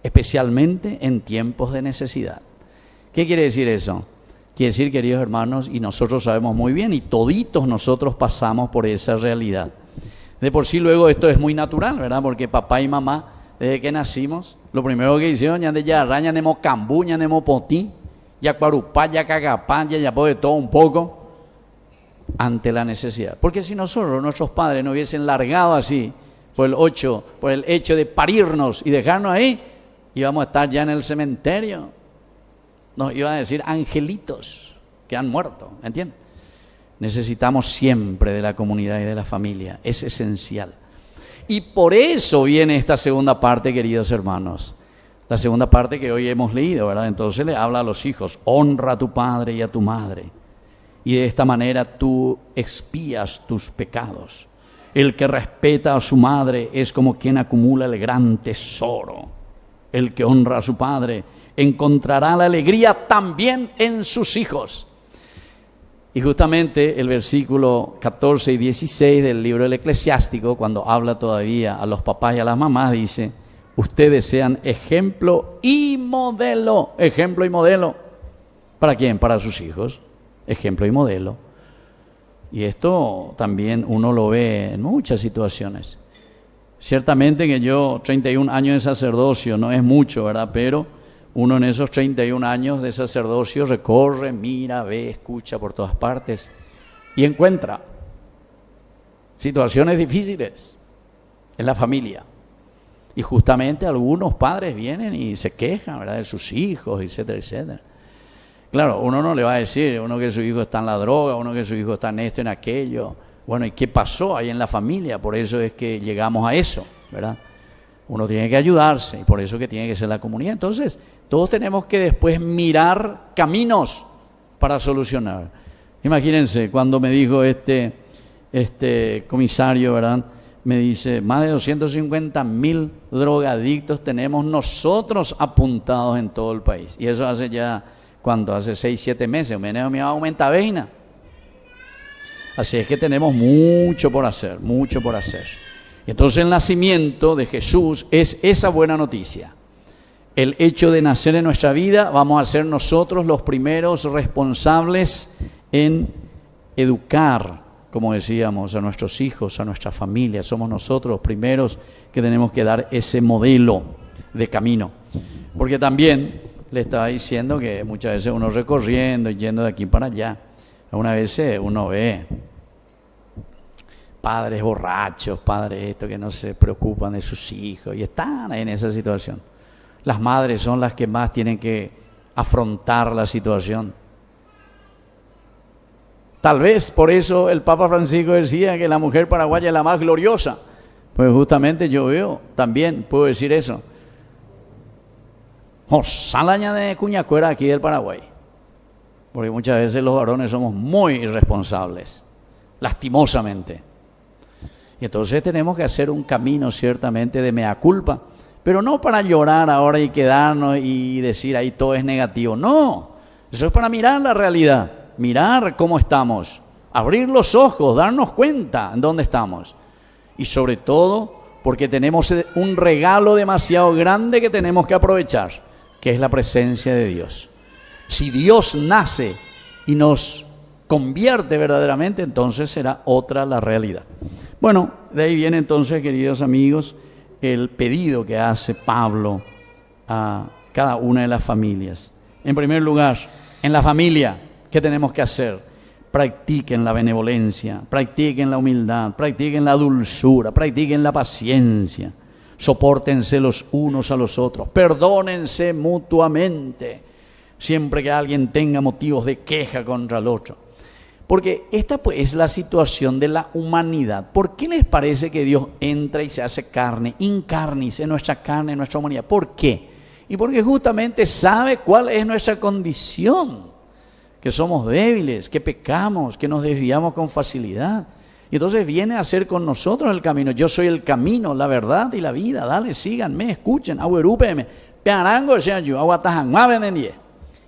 especialmente en tiempos de necesidad. ¿Qué quiere decir eso? Quiere decir, queridos hermanos, y nosotros sabemos muy bien, y toditos nosotros pasamos por esa realidad. De por sí luego esto es muy natural, ¿verdad? Porque papá y mamá, desde que nacimos, lo primero que hicieron, ya de yarra, ya nemo cambú, ya nemo potí, ya cuarupá, ya cagapá, ya de todo un poco, ante la necesidad. Porque si nosotros, nuestros padres, nos hubiesen largado así, por el hecho de parirnos y dejarnos ahí, íbamos a estar ya en el cementerio. Nos iban a decir angelitos que han muerto, ¿entiendes? Necesitamos siempre de la comunidad y de la familia, es esencial. Y por eso viene esta segunda parte, queridos hermanos. La segunda parte que hoy hemos leído, ¿verdad? Entonces le habla a los hijos, honra a tu padre y a tu madre. Y de esta manera tú expías tus pecados. El que respeta a su madre es como quien acumula el gran tesoro. El que honra a su padre encontrará la alegría también en sus hijos. Y justamente el versículo 14 y 16 del libro del Eclesiástico, cuando habla todavía a los papás y a las mamás, dice, ustedes sean ejemplo y modelo. Ejemplo y modelo. ¿Para quién? Para sus hijos. Ejemplo y modelo. Y esto también uno lo ve en muchas situaciones. Ciertamente que yo, 31 años de sacerdocio, no es mucho, ¿verdad? Pero uno en esos 31 años de sacerdocio recorre, mira, ve, escucha por todas partes y encuentra. situaciones difíciles en la familia. Y justamente algunos padres vienen y se quejan, ¿verdad?, de sus hijos, etcétera, etcétera. Claro, uno no le va a decir, uno que su hijo está en la droga, uno que su hijo está en esto, en aquello. Bueno, ¿y qué pasó ahí en la familia? Por eso es que llegamos a eso, ¿verdad? Uno tiene que ayudarse y por eso que tiene que ser la comunidad. Entonces, todos tenemos que después mirar caminos para solucionar. Imagínense cuando me dijo este comisario, ¿verdad? Me dice, más de 250.000 drogadictos tenemos nosotros apuntados en todo el país. Y eso hace ya, ¿cuánto? Hace 6, 7 meses. Me aumenta veina. Así es que tenemos mucho por hacer, mucho por hacer. Entonces el nacimiento de Jesús es esa buena noticia. El hecho de nacer en nuestra vida, vamos a ser nosotros los primeros responsables en educar, como decíamos, a nuestros hijos, a nuestra familia. Somos nosotros los primeros que tenemos que dar ese modelo de camino. Porque también le estaba diciendo que muchas veces uno recorriendo y yendo de aquí para allá, algunas veces uno ve padres borrachos, padres estos que no se preocupan de sus hijos y están en esa situación. Las madres son las que más tienen que afrontar la situación. Tal vez por eso el Papa Francisco decía que la mujer paraguaya es la más gloriosa. Pues justamente yo veo, también puedo decir eso. Salaña de Cuñacuera aquí del Paraguay. Porque muchas veces los varones somos muy irresponsables, lastimosamente. Y entonces tenemos que hacer un camino ciertamente de mea culpa, pero no para llorar ahora y quedarnos y decir ahí todo es negativo. No, eso es para mirar la realidad, mirar cómo estamos, abrir los ojos, darnos cuenta en dónde estamos. Y sobre todo porque tenemos un regalo demasiado grande que tenemos que aprovechar, que es la presencia de Dios. Si Dios nace y nos convierte verdaderamente, entonces será otra la realidad. Bueno, de ahí viene entonces, queridos amigos, el pedido que hace Pablo a cada una de las familias. En primer lugar, en la familia, ¿qué tenemos que hacer? Practiquen la benevolencia, practiquen la humildad, practiquen la dulzura, practiquen la paciencia, sopórtense los unos a los otros, perdónense mutuamente, siempre que alguien tenga motivos de queja contra el otro. Porque esta pues es la situación de la humanidad. ¿Por qué les parece que Dios entra y se hace carne, encarnice nuestra carne, en nuestra humanidad? ¿Por qué? Y porque justamente sabe cuál es nuestra condición, que somos débiles, que pecamos, que nos desviamos con facilidad. Y entonces viene a hacer con nosotros el camino. Yo soy el camino, la verdad y la vida. Dale, síganme, escuchen, aguerúpeme, pearango sean yo, aguatajan,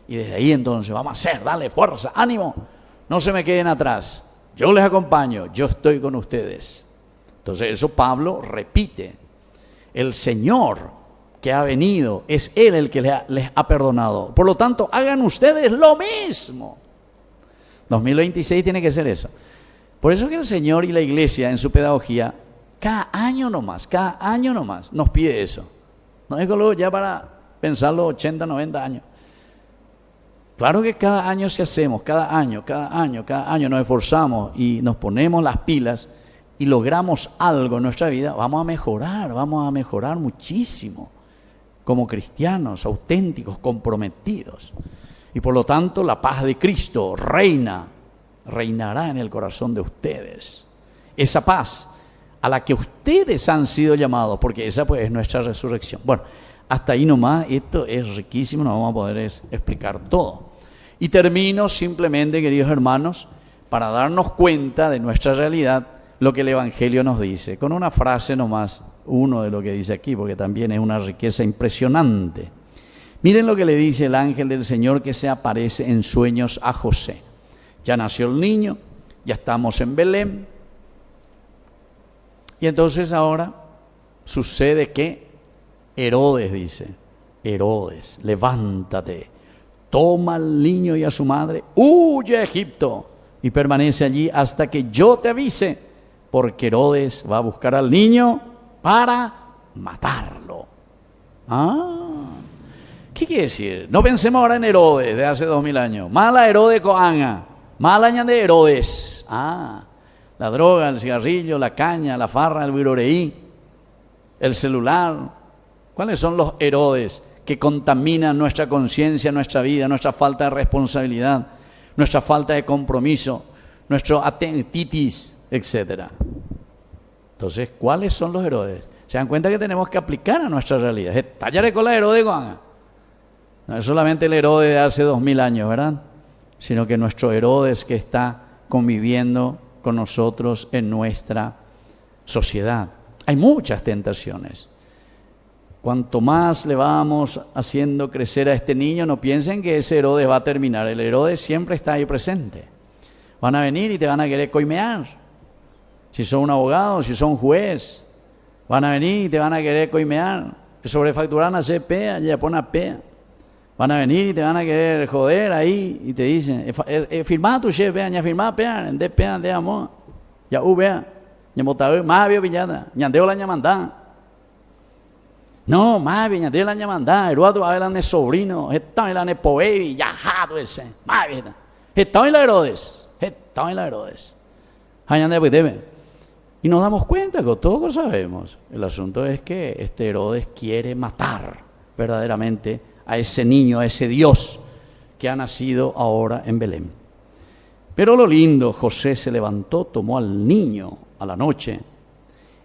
y desde ahí entonces vamos a hacer, dale, fuerza, ánimo. No se me queden atrás, yo les acompaño, yo estoy con ustedes. Entonces eso Pablo repite, el Señor que ha venido es Él el que les ha perdonado. Por lo tanto, hagan ustedes lo mismo. 2026 tiene que ser eso. Por eso que el Señor y la Iglesia en su pedagogía, cada año nomás nos pide eso. No es luego ya para pensar los 80, 90 años. Claro que cada año si hacemos, cada año nos esforzamos y nos ponemos las pilas y logramos algo en nuestra vida, vamos a mejorar muchísimo como cristianos auténticos, comprometidos. Y por lo tanto la paz de Cristo reinará en el corazón de ustedes. Esa paz a la que ustedes han sido llamados, porque esa pues es nuestra resurrección. Bueno, hasta ahí nomás, esto es riquísimo, no vamos a poder explicar todo. Y termino simplemente, queridos hermanos, para darnos cuenta de nuestra realidad, lo que el Evangelio nos dice, con una frase nomás, uno de lo que dice aquí, porque también es una riqueza impresionante. Miren lo que le dice el ángel del Señor que se aparece en sueños a José. Ya nació el niño, ya estamos en Belén, y entonces ahora sucede que Herodes dice, Herodes, levántate, toma al niño y a su madre, huye a Egipto y permanece allí hasta que yo te avise, porque Herodes va a buscar al niño para matarlo. ¿Qué quiere decir? No pensemos ahora en Herodes de hace 2000 años. Mala Herodes Coanga, mala año de Herodes. La droga, el cigarrillo, la caña, la farra, el viroreí, el celular. ¿Cuáles son los Herodes que contaminan nuestra conciencia, nuestra vida, nuestra falta de responsabilidad, nuestra falta de compromiso, nuestro atentitis, etcétera? Entonces, ¿cuáles son los Herodes? Se dan cuenta que tenemos que aplicar a nuestra realidad. Tallaré con la Herodes, Juan. No es solamente el Herodes de hace 2000 años, ¿verdad? Sino que nuestro Herodes que está conviviendo con nosotros en nuestra sociedad. Hay muchas tentaciones. Cuanto más le vamos haciendo crecer a este niño, no piensen que ese Herodes va a terminar. El Herodes siempre está ahí presente. Van a venir y te van a querer coimear. Si son un abogado, si son un juez, van a venir y te van a querer coimear. Sobrefacturar a CP, ya pone P. Van a venir y te van a querer joder ahí y te dicen, firmá tu chef, ya firmá, pean, de pean, de amor. Ya vea, ya motabe, más vio pillada, ya andeo la ñamandá. No, más bien, ya andeo la ñamandá, el otro va a ver a sobrino, está en la nepoevi, ya jado ese, más bien. Está en la Herodes, está en la Herodes. Y nos damos cuenta que todos lo sabemos. El asunto es que este Herodes quiere matar verdaderamente a ese niño, a ese Dios que ha nacido ahora en Belén. Pero lo lindo, José se levantó, tomó al niño a la noche.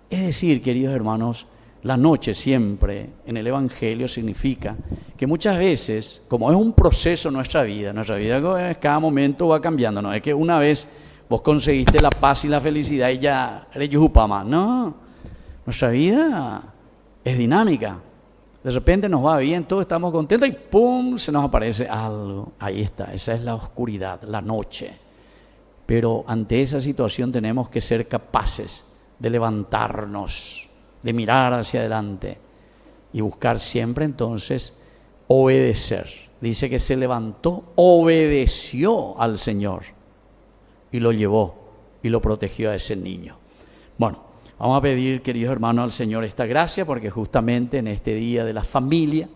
Es decir, queridos hermanos, la noche siempre en el Evangelio significa que muchas veces, como es un proceso en nuestra vida cada momento va cambiando, no es que una vez vos conseguiste la paz y la felicidad y ya eres yujupama. No, nuestra vida es dinámica. De repente nos va bien, todos estamos contentos y ¡pum! Se nos aparece algo. Ahí está, esa es la oscuridad, la noche. Pero ante esa situación tenemos que ser capaces de levantarnos, de mirar hacia adelante y buscar siempre entonces obedecer. Dice que se levantó, obedeció al Señor y lo llevó y lo protegió a ese niño. Bueno, vamos a pedir, queridos hermanos, al Señor esta gracia, porque justamente en este día de la familia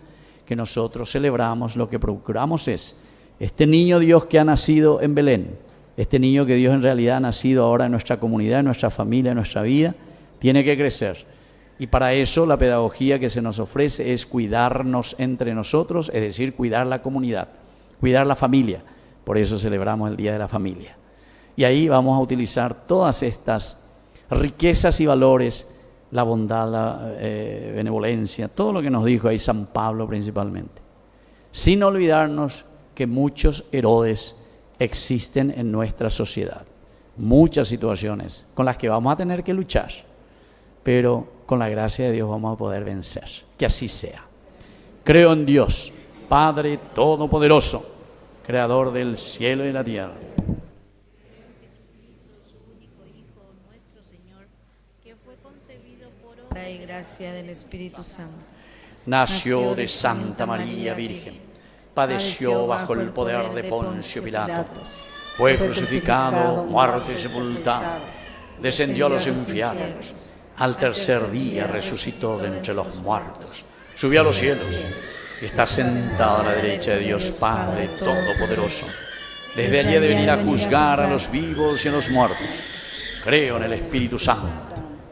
que nosotros celebramos, lo que procuramos es este niño Dios que ha nacido en Belén, este niño que Dios en realidad ha nacido ahora en nuestra comunidad, en nuestra familia, en nuestra vida, tiene que crecer. Y para eso la pedagogía que se nos ofrece es cuidarnos entre nosotros, es decir, cuidar la comunidad, cuidar la familia. Por eso celebramos el Día de la Familia. Y ahí vamos a utilizar todas estas riquezas y valores, la bondad, la benevolencia, todo lo que nos dijo ahí San Pablo principalmente. Sin olvidarnos que muchos Herodes existen en nuestra sociedad. Muchas situaciones con las que vamos a tener que luchar, pero con la gracia de Dios vamos a poder vencer. Que así sea. Creo en Dios, Padre Todopoderoso, Creador del cielo y de la tierra. Y gracia del Espíritu Santo. Nació de Santa María Virgen, padeció bajo el poder de Poncio Pilato, fue crucificado, muerto y sepultado, descendió a los infiernos, al tercer día resucitó de entre los muertos, subió a los cielos y está sentado a la derecha de Dios Padre Todopoderoso. Desde allí ha de venir a juzgar a los vivos y a los muertos. Creo en el Espíritu Santo,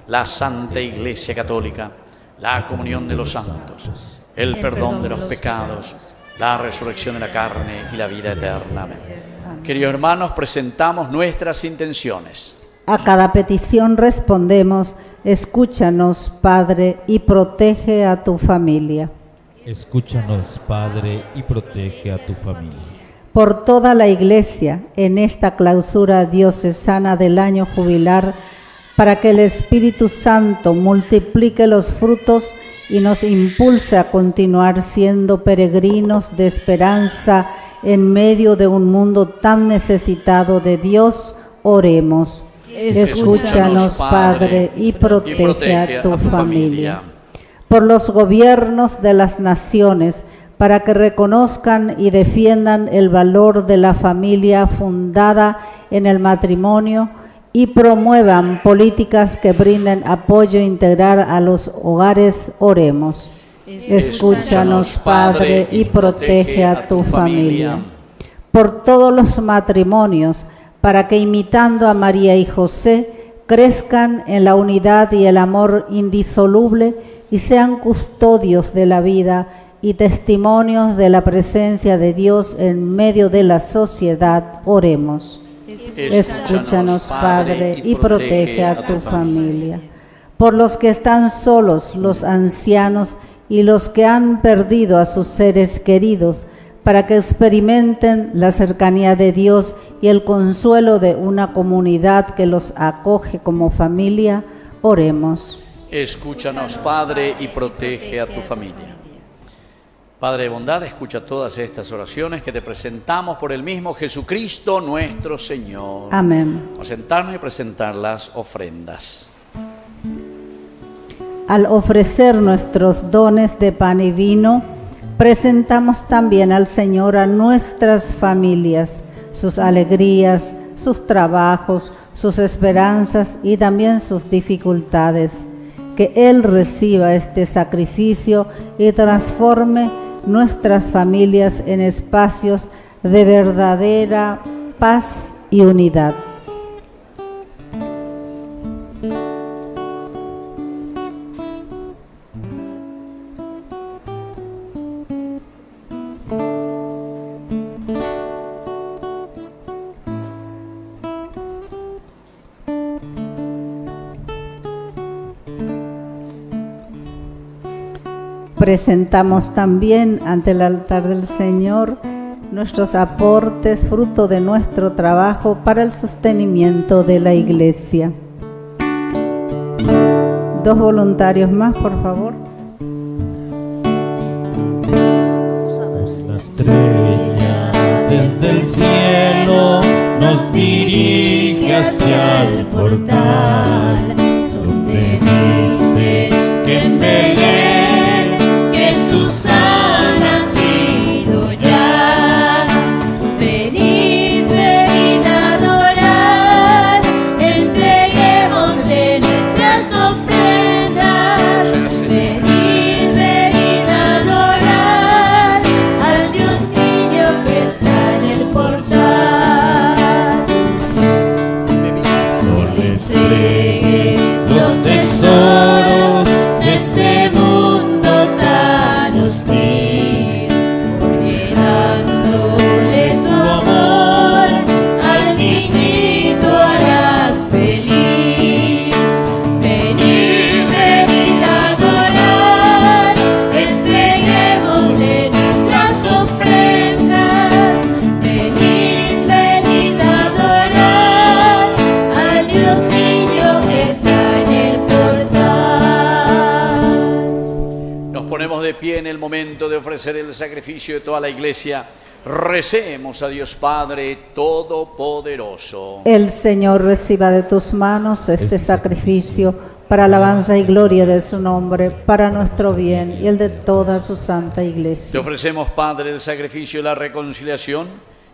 la Santa Iglesia Católica, la comunión de los santos, el perdón de los pecados, la resurrección de la carne y la vida eterna. Amén. Queridos hermanos, presentamos nuestras intenciones. A cada petición respondemos: escúchanos, Padre, y protege a tu familia. Escúchanos, Padre, y protege a tu familia. Por toda la Iglesia, en esta clausura diocesana del año jubilar, para que el Espíritu Santo multiplique los frutos y nos impulse a continuar siendo peregrinos de esperanza en medio de un mundo tan necesitado de Dios, oremos. Escúchanos, Padre, y protege a tu familia. Por los gobiernos de las naciones, para que reconozcan y defiendan el valor de la familia fundada en el matrimonio y promuevan políticas que brinden apoyo integral a los hogares, oremos. Escúchanos, Padre, y protege a tu familia. Por todos los matrimonios, para que imitando a María y José, crezcan en la unidad y el amor indisoluble y sean custodios de la vida y testimonios de la presencia de Dios en medio de la sociedad. Oremos. Escúchanos, Padre, y protege a tu familia. Por los que están solos, los ancianos y los que han perdido a sus seres queridos, para que experimenten la cercanía de Dios y el consuelo de una comunidad que los acoge como familia, oremos. Escúchanos, Padre, y protege a tu familia. Padre de bondad, escucha todas estas oraciones que te presentamos por el mismo Jesucristo nuestro Señor. Amén. Vamos a sentarnos y presentar las ofrendas. Al ofrecer nuestros dones de pan y vino, presentamos también al Señor a nuestras familias, sus alegrías, sus trabajos, sus esperanzas y también sus dificultades. Que Él reciba este sacrificio y transforme nuestras familias en espacios de verdadera paz y unidad. Presentamos también ante el altar del Señor nuestros aportes, fruto de nuestro trabajo para el sostenimiento de la Iglesia. 2 voluntarios más, por favor. La estrella desde el cielo nos dirige hacia el portal, donde dice que en Belén Jesús ha nacido ya. Venid, venid a adorar, entreguémosle nuestras ofrendas. Venid, venid a adorar al Dios niño que está en el portal. No le entregues los tesoros de este mundo tan hostil, porque dándole tu amor al niñito harás feliz. Venid, venid a adorar, entreguémosle nuestras ofrendas. Venid, venid a adorar al Dios niño que está en el portal. Nos ponemos de pie en el momento de ofrecer el sacrificio de toda la Iglesia. Recemos a Dios Padre Todopoderoso. El Señor reciba de tus manos este sacrificio para alabanza y gloria de su nombre, para nuestro bien y el de toda su santa Te Iglesia. ofrecemos, Padre, el sacrificio de la reconciliación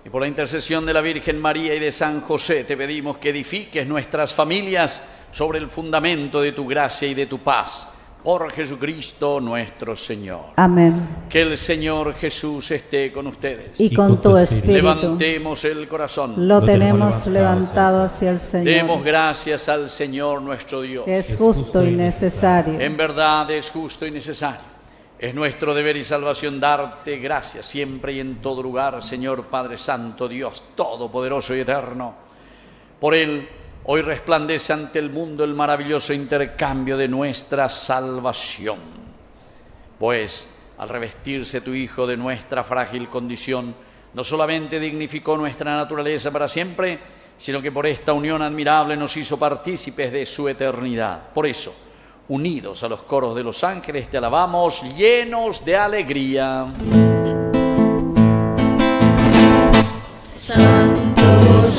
y por la intercesión de la Virgen María y de San José te pedimos que edifiques nuestras familias sobre el fundamento de tu gracia y de tu paz. Por Jesucristo nuestro Señor. Amén. Que el Señor Jesús esté con ustedes. Y con tu espíritu. Levantemos el corazón. Lo tenemos levantado hacia el Señor. Demos gracias al Señor nuestro Dios. Es justo y necesario. En verdad es justo y necesario. Es nuestro deber y salvación darte gracias siempre y en todo lugar, Señor Padre Santo, Dios Todopoderoso y Eterno. Por Él, hoy resplandece ante el mundo el maravilloso intercambio de nuestra salvación. Pues, al revestirse tu Hijo de nuestra frágil condición, no solamente dignificó nuestra naturaleza para siempre, sino que por esta unión admirable nos hizo partícipes de su eternidad. Por eso, unidos a los coros de los ángeles, te alabamos llenos de alegría. Santo,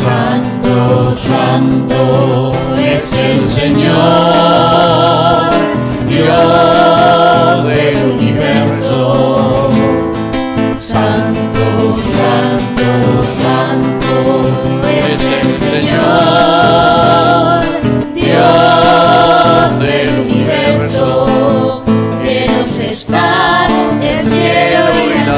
santo, santo es el Señor, Dios del universo. Santo, santo, santo es el Señor, Dios del universo. Que nos está el cielo y la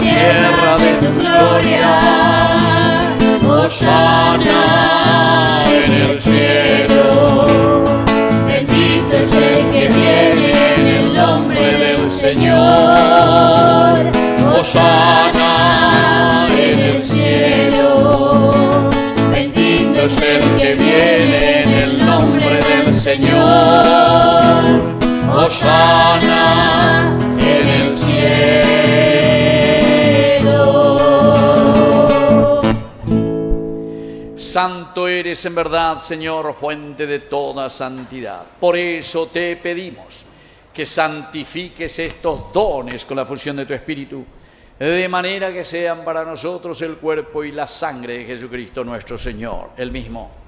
Señor, hosana en el cielo. Santo eres en verdad, Señor, fuente de toda santidad. Por eso te pedimos que santifiques estos dones con la fusión de tu Espíritu, de manera que sean para nosotros el cuerpo y la sangre de Jesucristo nuestro Señor. Él mismo,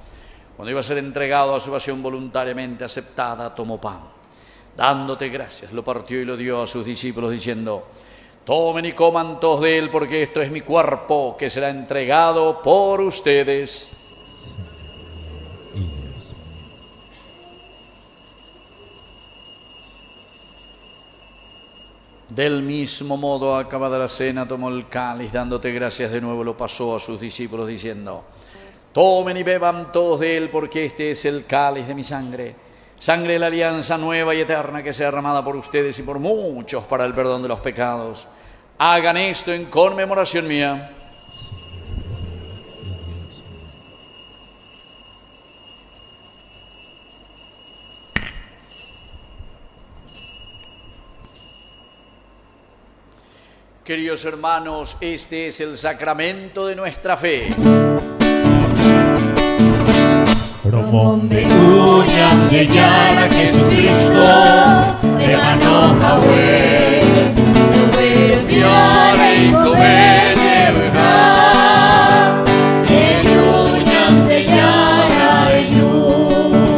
cuando iba a ser entregado a su pasión voluntariamente aceptada, tomó pan. Dándote gracias, lo partió y lo dio a sus discípulos, diciendo: tomen y coman todos de él, porque esto es mi cuerpo, que será entregado por ustedes. Del mismo modo, acabada la cena, tomó el cáliz, dándote gracias de nuevo, lo pasó a sus discípulos, diciendo: tomen y beban todos de él, porque este es el cáliz de mi sangre, sangre de la alianza nueva y eterna, que sea derramada por ustedes y por muchos para el perdón de los pecados. Hagan esto en conmemoración mía. Queridos hermanos, este es el sacramento de nuestra fe. Uñam de Yara Jesucristo, hermano Jahué, Yara y Comer Yehuda, Uñam de Yara Eyu.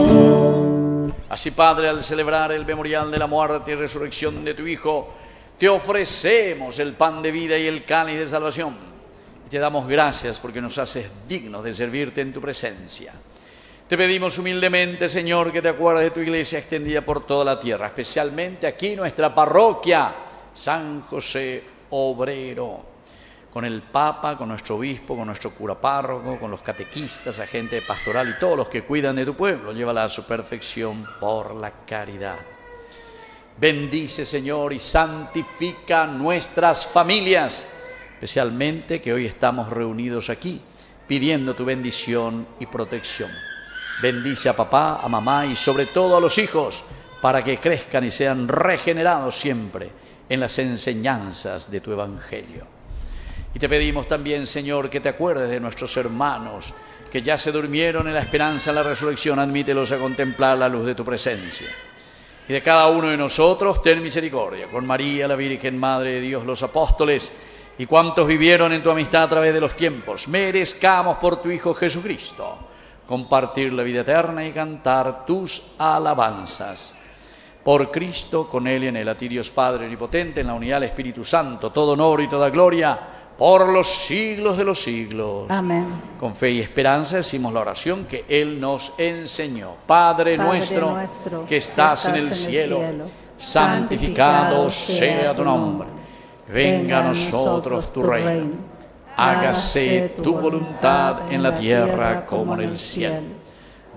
Así, Padre, al celebrar el memorial de la muerte y resurrección de tu Hijo, te ofrecemos el pan de vida y el cáliz de salvación. Y te damos gracias porque nos haces dignos de servirte en tu presencia. Te pedimos humildemente, Señor, que te acuerdes de tu iglesia extendida por toda la tierra, especialmente aquí nuestra parroquia, San José Obrero, con el Papa, con nuestro obispo, con nuestro cura párroco, con los catequistas, agentes de pastoral y todos los que cuidan de tu pueblo. Llévala a su perfección por la caridad. Bendice, Señor, y santifica nuestras familias, especialmente que hoy estamos reunidos aquí, pidiendo tu bendición y protección. Bendice a papá, a mamá y sobre todo a los hijos, para que crezcan y sean regenerados siempre en las enseñanzas de tu Evangelio. Y te pedimos también, Señor, que te acuerdes de nuestros hermanos que ya se durmieron en la esperanza de la resurrección. Admítelos a contemplar la luz de tu presencia. Y de cada uno de nosotros, ten misericordia, con María, la Virgen Madre de Dios, los apóstoles y cuantos vivieron en tu amistad a través de los tiempos. Merezcamos por tu Hijo Jesucristo compartir la vida eterna y cantar tus alabanzas. Por Cristo, con Él y en Él, a ti Dios Padre omnipotente, en la unidad del Espíritu Santo, todo honor y toda gloria, por los siglos de los siglos. Amén. Con fe y esperanza decimos la oración que Él nos enseñó. Padre nuestro que estás en el cielo, santificado sea tu nombre. Venga a nosotros tu reino. Hágase tu voluntad en la tierra como en el cielo.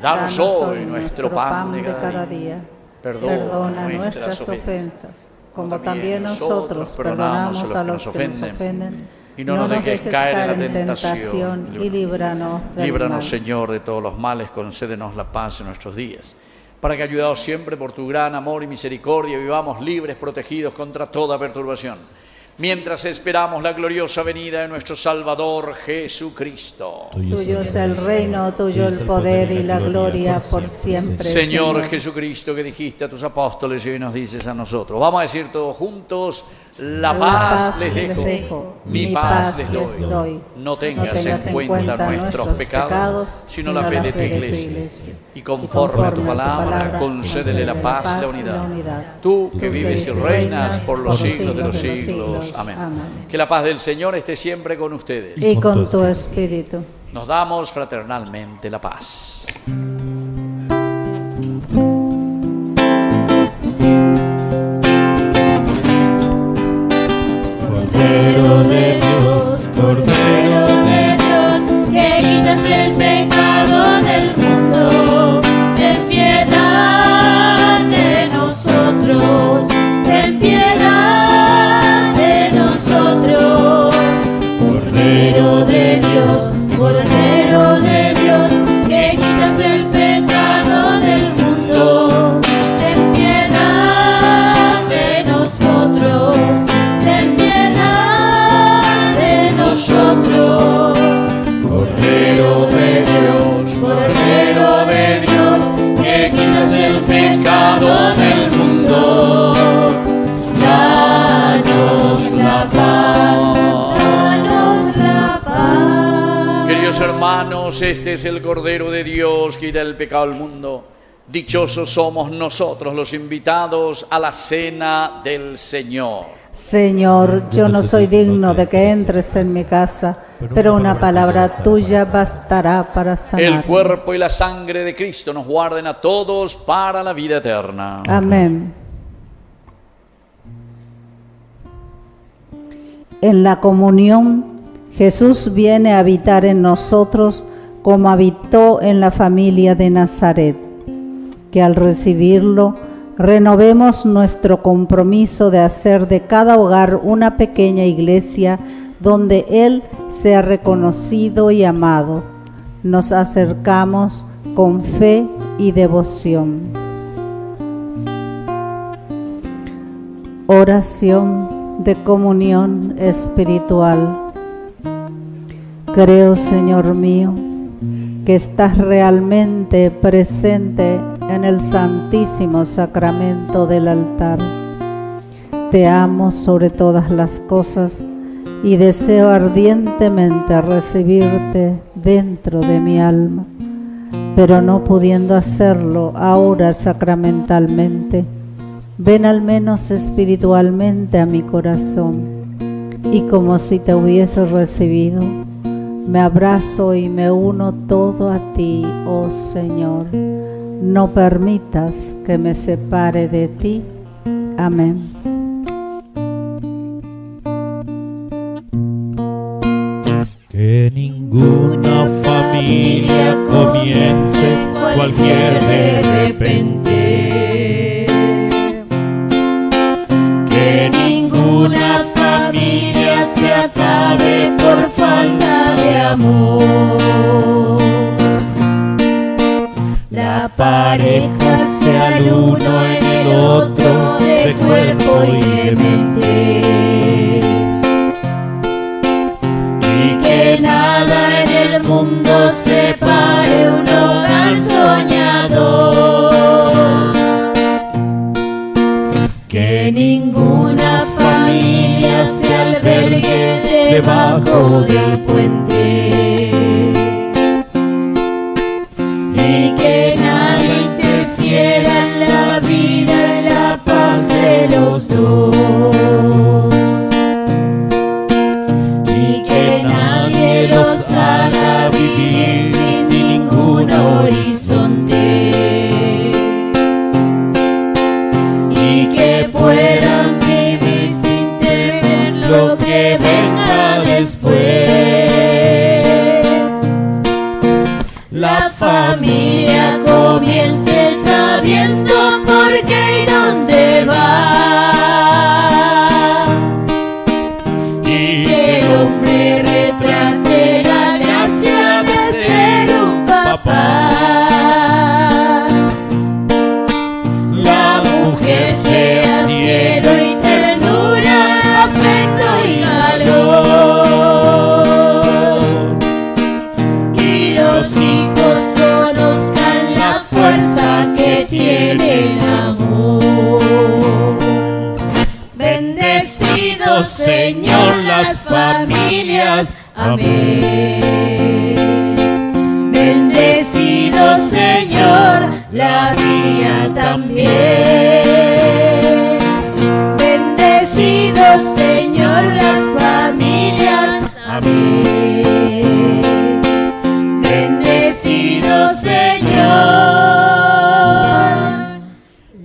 Danos hoy nuestro pan de cada día. Perdona nuestras ofensas, como también nosotros perdonamos a los que nos ofenden. Y no nos dejes caer en la tentación, y líbranos del Líbranos, mal. Señor, de todos los males, concédenos la paz en nuestros días, para que, ayudados siempre por tu gran amor y misericordia, vivamos libres, protegidos contra toda perturbación, mientras esperamos la gloriosa venida de nuestro Salvador Jesucristo. Tuyo es el reino, tuyo el poder y la gloria por siempre. Señor Jesucristo, que dijiste a tus apóstoles y hoy nos dices a nosotros. Vamos a decir todos juntos: la paz les dejo, mi paz les doy. No tengas en cuenta nuestros pecados, sino la fe de tu iglesia. Y conforme a tu palabra, concédele la paz y la unidad. Tú que vives y reinas por los siglos de los siglos. Amén. Que la paz del Señor esté siempre con ustedes. Y con tu espíritu. Nos damos fraternalmente la paz. Cordero de Dios, Cordero de Dios, que quitas el pecado del mundo, ten piedad de nosotros, ten piedad de nosotros. Cordero de Dios, Cordero de Dios, que quitas el pecado del mundo, proclamamos: este es el Cordero de Dios que quita el pecado del mundo. Dichosos somos nosotros los invitados a la cena del Señor. Señor, yo no soy digno de que entres en mi casa, pero una palabra tuya bastará para sanar. El cuerpo y la sangre de Cristo nos guarden a todos para la vida eterna. Amén. En la comunión, Jesús viene a habitar en nosotros como habitó en la familia de Nazaret. Que al recibirlo, renovemos nuestro compromiso de hacer de cada hogar una pequeña iglesia donde Él sea reconocido y amado. Nos acercamos con fe y devoción. Oración de comunión espiritual. Creo, Señor mío, que estás realmente presente en el Santísimo Sacramento del altar. Te amo sobre todas las cosas y deseo ardientemente recibirte dentro de mi alma, pero no pudiendo hacerlo ahora sacramentalmente, ven al menos espiritualmente a mi corazón, y como si te hubiese recibido, me abrazo y me uno todo a ti, oh Señor. No permitas que me separe de ti. Amén. Que ninguna familia comience cualquier de repente. Que ninguna familia se acabe por falta de amor. La pareja sea el uno en el otro, de cuerpo y de mente. Y que nada en el mundo separe un hogar soñador. Que ninguna familia se albergue debajo del puente. Y que nadie interfiera en la vida y la paz de los dos. Y que nadie los haga vivir sin ningún horizonte. Y que puedan vivir sin temer lo que venga después. La familia comience sabiendo por qué y dónde va. Y que el hombre retrate la gracia de ser un papá. La mujer sea cielo y ternura, afecto y calor. Y los hijos conozcan la fuerza que tiene el amor. Bendecidos, Señor, las familias. Amén. Bendecido, Señor, la mía también. Bendecido, Señor, las familias. Amén. Bendecido, Señor,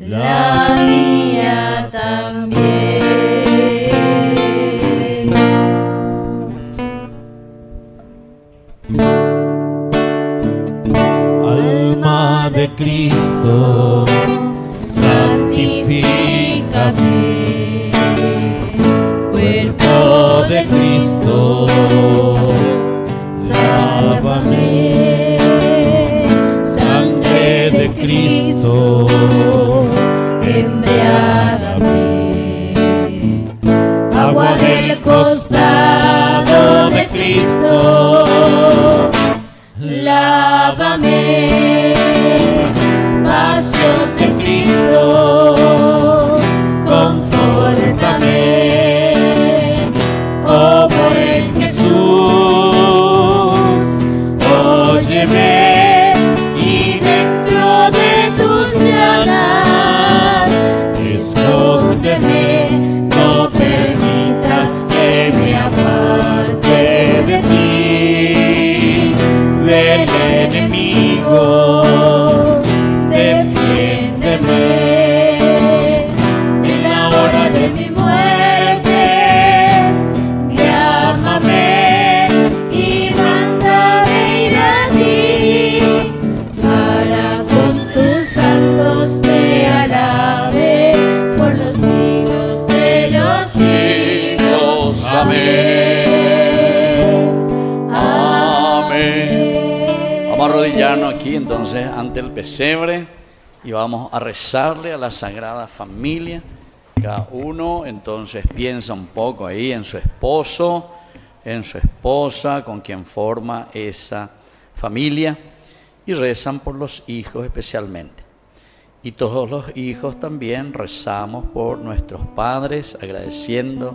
la mía también. Alma de Cristo, santifícame. Cuerpo de Cristo, sálvame. Sangre de Cristo, embriágame. Agua del costado de Cristo, lávame. Pasión de Cristo, confórtame. Oh buen Jesús, enemigo, defiéndeme en la hora de mi muerte, llámame y mándame ir a ti, para con tus santos te alabe por los siglos de los siglos. Amén. Amén. Vamos a arrodillarnos aquí entonces ante el pesebre y vamos a rezarle a la Sagrada Familia. Cada uno entonces piensa un poco ahí en su esposo, en su esposa, con quien forma esa familia, y rezan por los hijos especialmente. Y todos los hijos también rezamos por nuestros padres, agradeciendo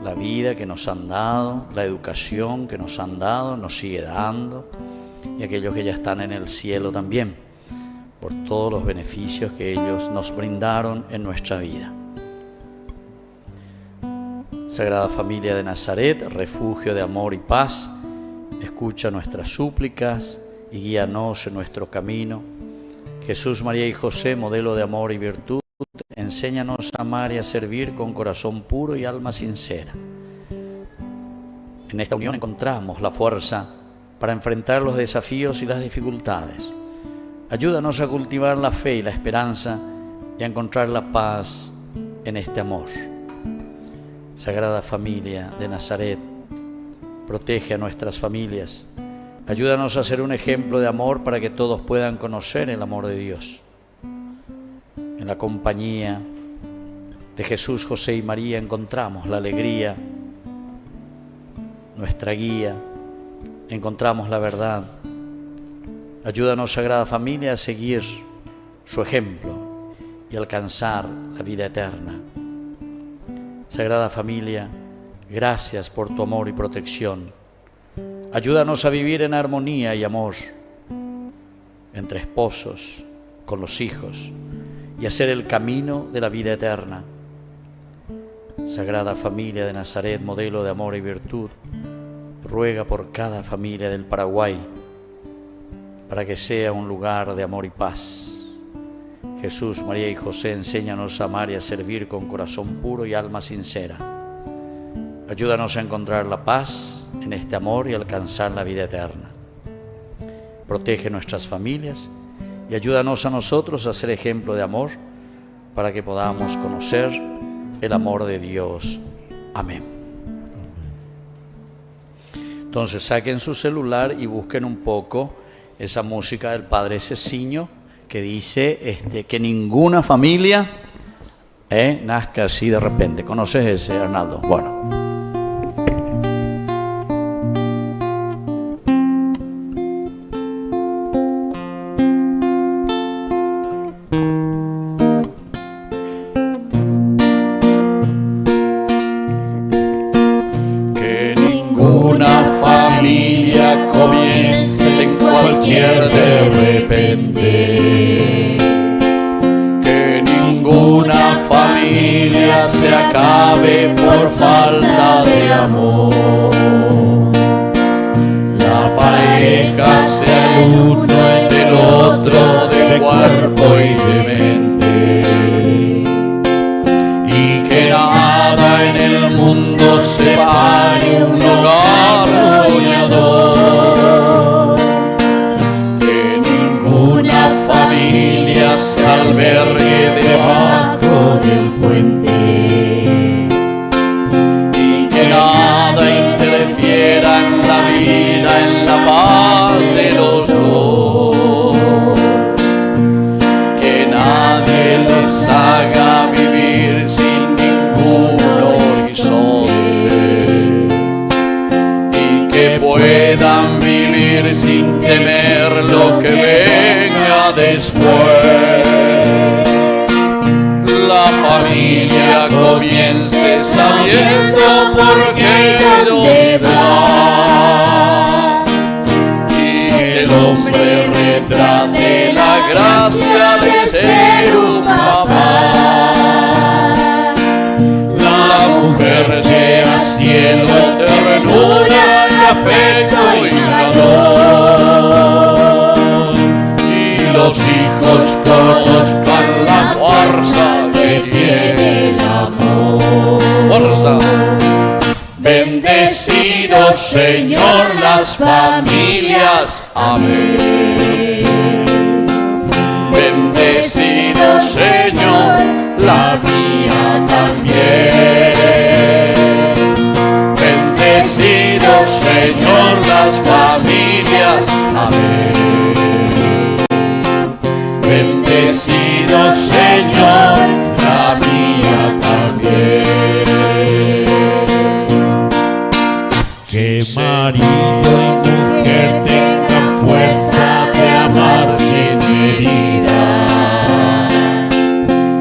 la vida que nos han dado, la educación que nos han dado, nos sigue dando, y aquellos que ya están en el cielo también, por todos los beneficios que ellos nos brindaron en nuestra vida. Sagrada Familia de Nazaret, refugio de amor y paz, escucha nuestras súplicas y guíanos en nuestro camino. Jesús, María y José, modelo de amor y virtud, enséñanos a amar y a servir con corazón puro y alma sincera. En esta unión encontramos la fuerza para enfrentar los desafíos y las dificultades. Ayúdanos a cultivar la fe y la esperanza y a encontrar la paz en este amor. Sagrada Familia de Nazaret, protege a nuestras familias. Ayúdanos a ser un ejemplo de amor para que todos puedan conocer el amor de Dios. En la compañía de Jesús, José y María encontramos la alegría, nuestra guía, encontramos la verdad. Ayúdanos, Sagrada Familia, a seguir su ejemplo y alcanzar la vida eterna. Sagrada Familia, gracias por tu amor y protección. Ayúdanos a vivir en armonía y amor entre esposos, con los hijos, y hacer el camino de la vida eterna. Sagrada Familia de Nazaret, modelo de amor y virtud, ruega por cada familia del Paraguay, para que sea un lugar de amor y paz. Jesús, María y José, enséñanos a amar y a servir con corazón puro y alma sincera. Ayúdanos a encontrar la paz en este amor y alcanzar la vida eterna. Protege nuestras familias y ayúdanos a nosotros a ser ejemplo de amor para que podamos conocer el amor de Dios. Amén. Entonces saquen su celular y busquen un poco esa música del Padre Ceciño que dice que ninguna familia nazca así de repente. ¿Conoces ese, Arnaldo? Bueno. Que ninguna familia comience en cualquier de repente. Que ninguna familia se acabe por falta de amor. La pareja sea el uno y del otro, de cuerpo y de mente. Y que nada en el mundo separe un hogar soñador. Que ninguna familia se albergue debajo del puente. Y que nada interfiera en la vida, en la paz de los dos. Que nadie les haga vivir sin ningún horizonte. Y que puedan vivir sin temer lo que venga después. La familia comience sabiendo por qué y dónde va. Y el hombre retrate la gracia de ser un papá. La mujer sea cielo, ternura, afecto y calor. las familias. Amén. Bendecido Señor, la mía también. Bendecido Señor, las familias. Amén. Bendecido Señor, la mía también. Que marido y mujer tengan fuerza de amar sin herida,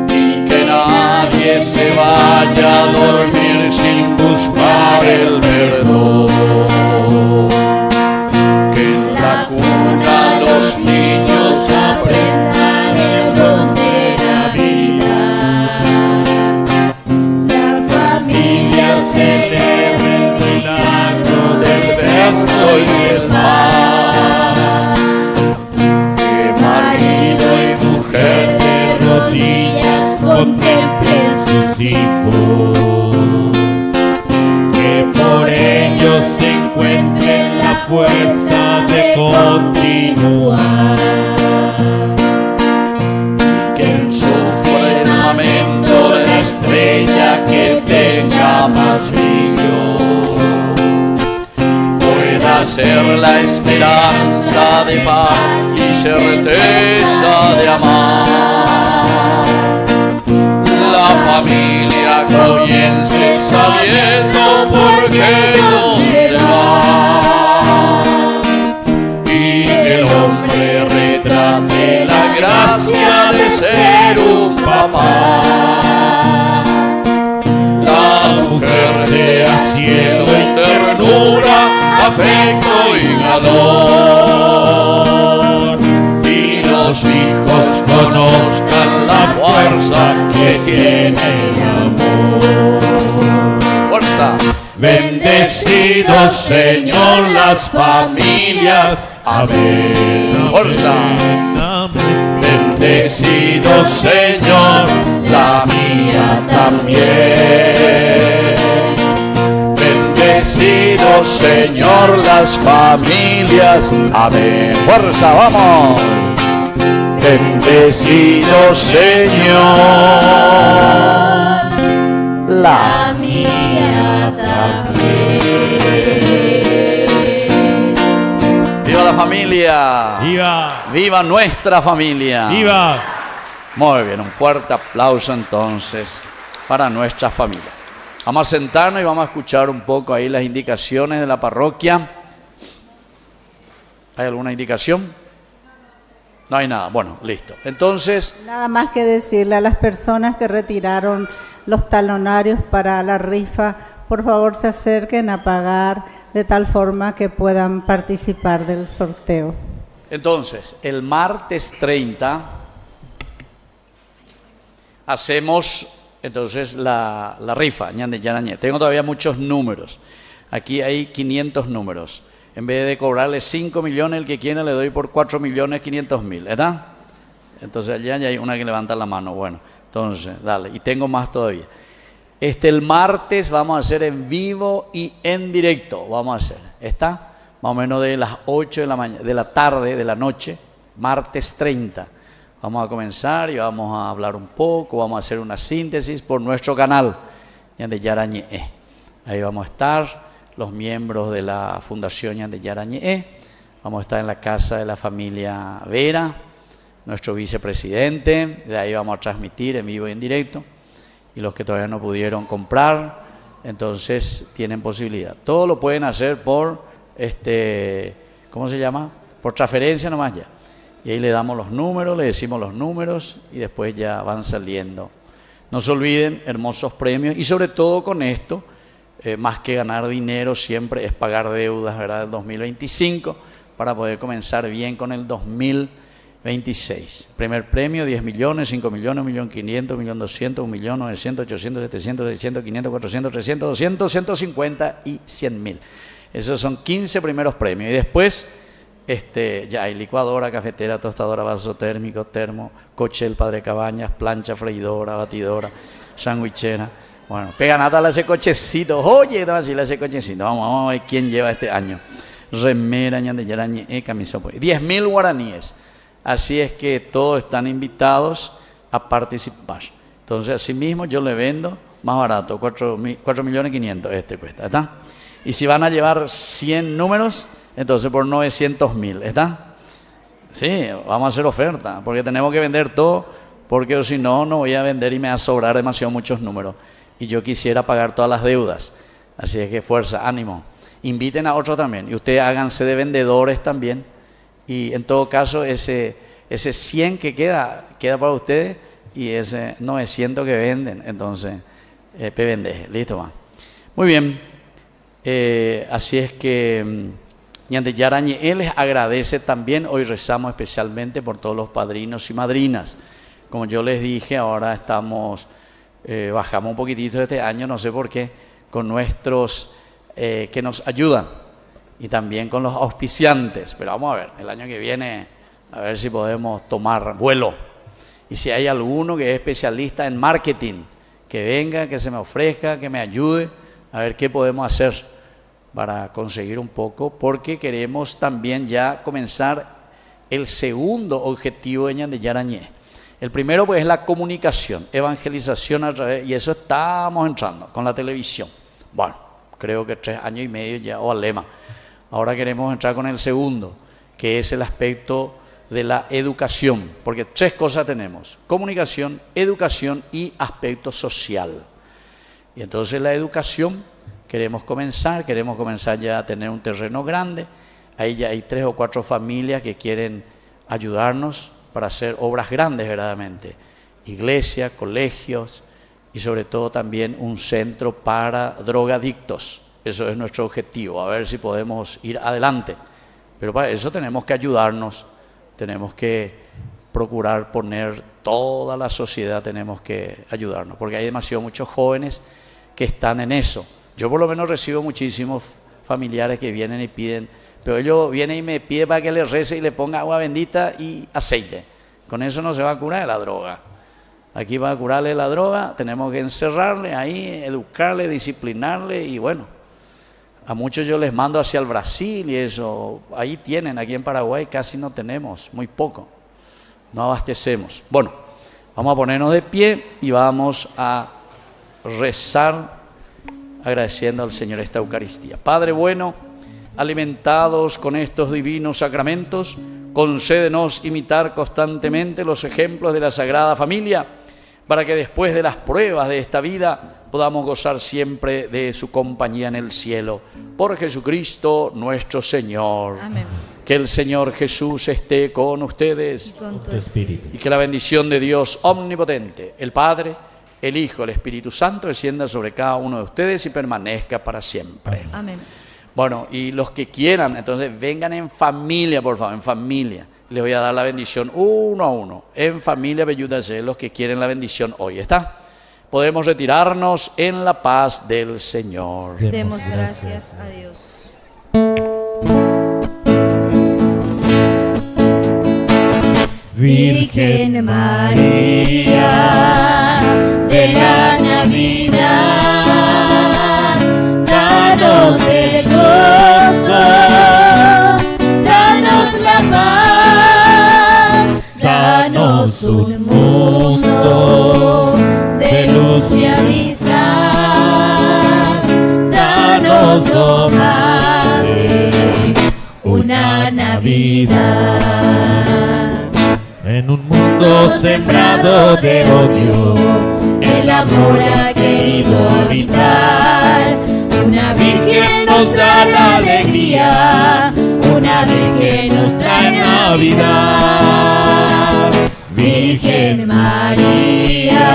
Y que nadie se vaya a dormir sin buscar el perdón. Que en la cuna los niños aprendan el don de la vida. La familia celebre el milagro del verso y el mar. Que marido y mujer de rodillas contemplen sus hijos, que por ellos se encuentren la fuerza de continuar. que en su firmamento la estrella que tenga más brillo pueda ser la esperanza de paz y certeza de amar. La familia comience sabiendo por qué dónde va, y que el hombre retrate la gracia de ser un papá. La mujer sea cielo y ternura, afecto y amor, y los hijos conozcan la fuerza que tiene el amor. Fuerza. Bendecido Señor, las familias. Amén. Fuerza. Bendecido Señor, la mía también. Bendecido Señor, las familias. Amén. Fuerza, vamos. Bendecido Señor, la mía también. ¡Viva la familia! ¡Viva! ¡Viva nuestra familia! ¡Viva! Muy bien, un fuerte aplauso entonces para nuestra familia. Vamos a sentarnos y vamos a escuchar un poco ahí las indicaciones de la parroquia. ¿Hay alguna indicación? No hay nada. Bueno, listo. Entonces, Nada más que decirle a las personas que retiraron los talonarios para la rifa, por favor se acerquen a pagar de tal forma que puedan participar del sorteo. el martes 30 hacemos entonces la rifa. Ñande, Yarañé. Tengo todavía muchos números. Aquí hay 500 números. En vez de cobrarle 5 millones, el que quiera le doy por 4.500.000, ¿verdad? Entonces allá ya hay una que levanta la mano. Bueno, entonces, dale. Y tengo más todavía. El martes vamos a hacer en vivo y en directo. Vamos a hacer. ¿Está? Más o menos de las 8 de la mañana, de la tarde, de la noche, martes 30. Vamos a comenzar y vamos a hablar un poco, vamos a hacer una síntesis por nuestro canal de Yarañé. Ahí vamos a estar los miembros de la Fundación de Yarañé. Vamos a estar en la casa de la familia Vera, nuestro vicepresidente. De ahí vamos a transmitir en vivo y en directo. Y los que todavía no pudieron comprar, entonces tienen posibilidad. Todo lo pueden hacer por, ¿cómo se llama? Por transferencia nomás ya. Y ahí le damos los números, le decimos los números y después ya van saliendo. No se olviden, hermosos premios y sobre todo con esto, más que ganar dinero, siempre es pagar deudas, ¿verdad? Del 2025 para poder comenzar bien con el 2026. Primer premio, 10 millones, 5 millones, 1.500.000, 1.200.000, 1.900.000, 800.000, 800.000, 700.000, 500.000, 400.000, 300.000, 200.000, 150.000 y 100.000. Esos son 15 primeros premios. Y después ya hay licuadora, cafetera, tostadora, vaso térmico, termo, coche del Padre Cabañas, plancha, freidora, batidora, sandwichera. Bueno, pega nata ese cochecito. Oye, ese cochecito. Vamos a ver quién lleva este año. remera, ñandeyarañe, camisa, 10.000 guaraníes. Así es que todos están invitados a participar. Entonces, así mismo yo le vendo más barato, 4.500.000 este cuesta, ¿está? Y si van a llevar 100 números, entonces por 900.000, ¿está? Sí, vamos a hacer oferta, porque tenemos que vender todo, porque si no, no voy a vender y me va a sobrar demasiado muchos números. Y yo quisiera pagar todas las deudas. Así es que fuerza, ánimo. Inviten a otros también, y ustedes háganse de vendedores también. Y en todo caso, ese 100 que queda para ustedes, y ese 900 que venden, entonces, vendeje, listo, va. Muy bien, así es que Ñandeyarañe, él les agradece también. Hoy rezamos especialmente por todos los padrinos y madrinas. Como yo les dije, ahora estamos, bajamos un poquitito este año, no sé por qué, con nuestros que nos ayudan y también con los auspiciantes. Pero vamos a ver, el año que viene, a ver si podemos tomar vuelo. Y si hay alguno que es especialista en marketing, que venga, que se me ofrezca, que me ayude, a ver qué podemos hacer para conseguir un poco, porque queremos también ya comenzar el segundo objetivo de Ñandeyarañe. El primero pues es la comunicación, evangelización a través, y eso estamos entrando con la televisión. Bueno, creo que 3 años y medio ya, o al lema. Ahora queremos entrar con el segundo, que es el aspecto de la educación, porque 3 cosas tenemos: comunicación, educación y aspecto social. Y entonces la educación queremos comenzar ya a tener un terreno grande. Ahí ya hay 3 o 4 familias que quieren ayudarnos para hacer obras grandes verdaderamente, iglesias, colegios y sobre todo también un centro para drogadictos. Eso es nuestro objetivo, a ver si podemos ir adelante, pero para eso tenemos que ayudarnos, tenemos que procurar poner toda la sociedad, tenemos que ayudarnos, porque hay demasiado muchos jóvenes que están en eso. Yo por lo menos recibo muchísimos familiares que vienen y piden, pero ellos vienen y me piden para que les rece y le ponga agua bendita y aceite. Con eso no se va a curar de la droga. Aquí va a curarle la droga, tenemos que encerrarle ahí, educarle, disciplinarle, y bueno, a muchos yo les mando hacia el Brasil y eso. Ahí tienen, aquí en Paraguay casi no tenemos, muy poco, no abastecemos. Bueno, vamos a ponernos de pie y vamos a rezar agradeciendo al Señor esta Eucaristía. Padre bueno, alimentados con estos divinos sacramentos, concédenos imitar constantemente los ejemplos de la Sagrada Familia, para que después de las pruebas de esta vida podamos gozar siempre de su compañía en el cielo. Por Jesucristo nuestro Señor. Amén. Que el Señor Jesús esté con ustedes. Y con tu espíritu. Y que la bendición de Dios omnipotente, el Padre, el Hijo, el Espíritu Santo, descienda sobre cada uno de ustedes y permanezca para siempre. Amén. Bueno, y los que quieran, entonces vengan en familia, por favor, en familia. Les voy a dar la bendición uno a uno. En familia, ayúdense los que quieren la bendición hoy. ¿Está? Podemos retirarnos en la paz del Señor. Demos gracias a Dios. Virgen María de la Navidad, danos el gozo, danos la paz, danos un mundo de luz y amistad, danos, oh Madre, una Navidad. En un mundo sembrado de odio, el amor ha querido habitar. Una virgen nos da la alegría, una virgen nos trae Navidad. Virgen María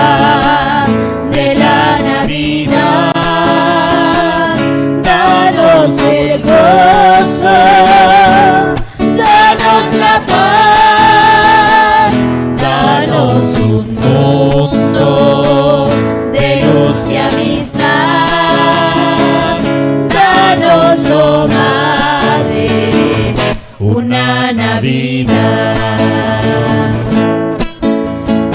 de la Navidad, danos el gozo, danos la paz, danos un mundo de luz y amistad, danos, oh Madre, una Navidad.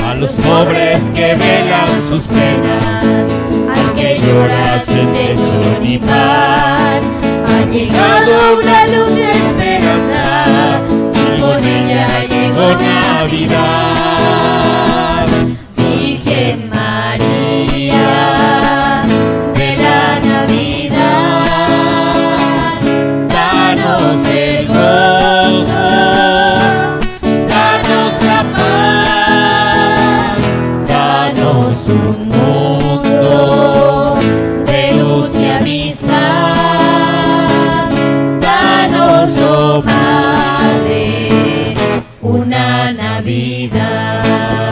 A los pobres que velan sus penas, al que llora sin techo ni pan, a llegado una luz de esperanza y con ella llegó Navidad. Virgen María de la Navidad, danos el gozo, danos la paz, danos un mundo de luz y amistad. Danos, oh Madre, una Navidad.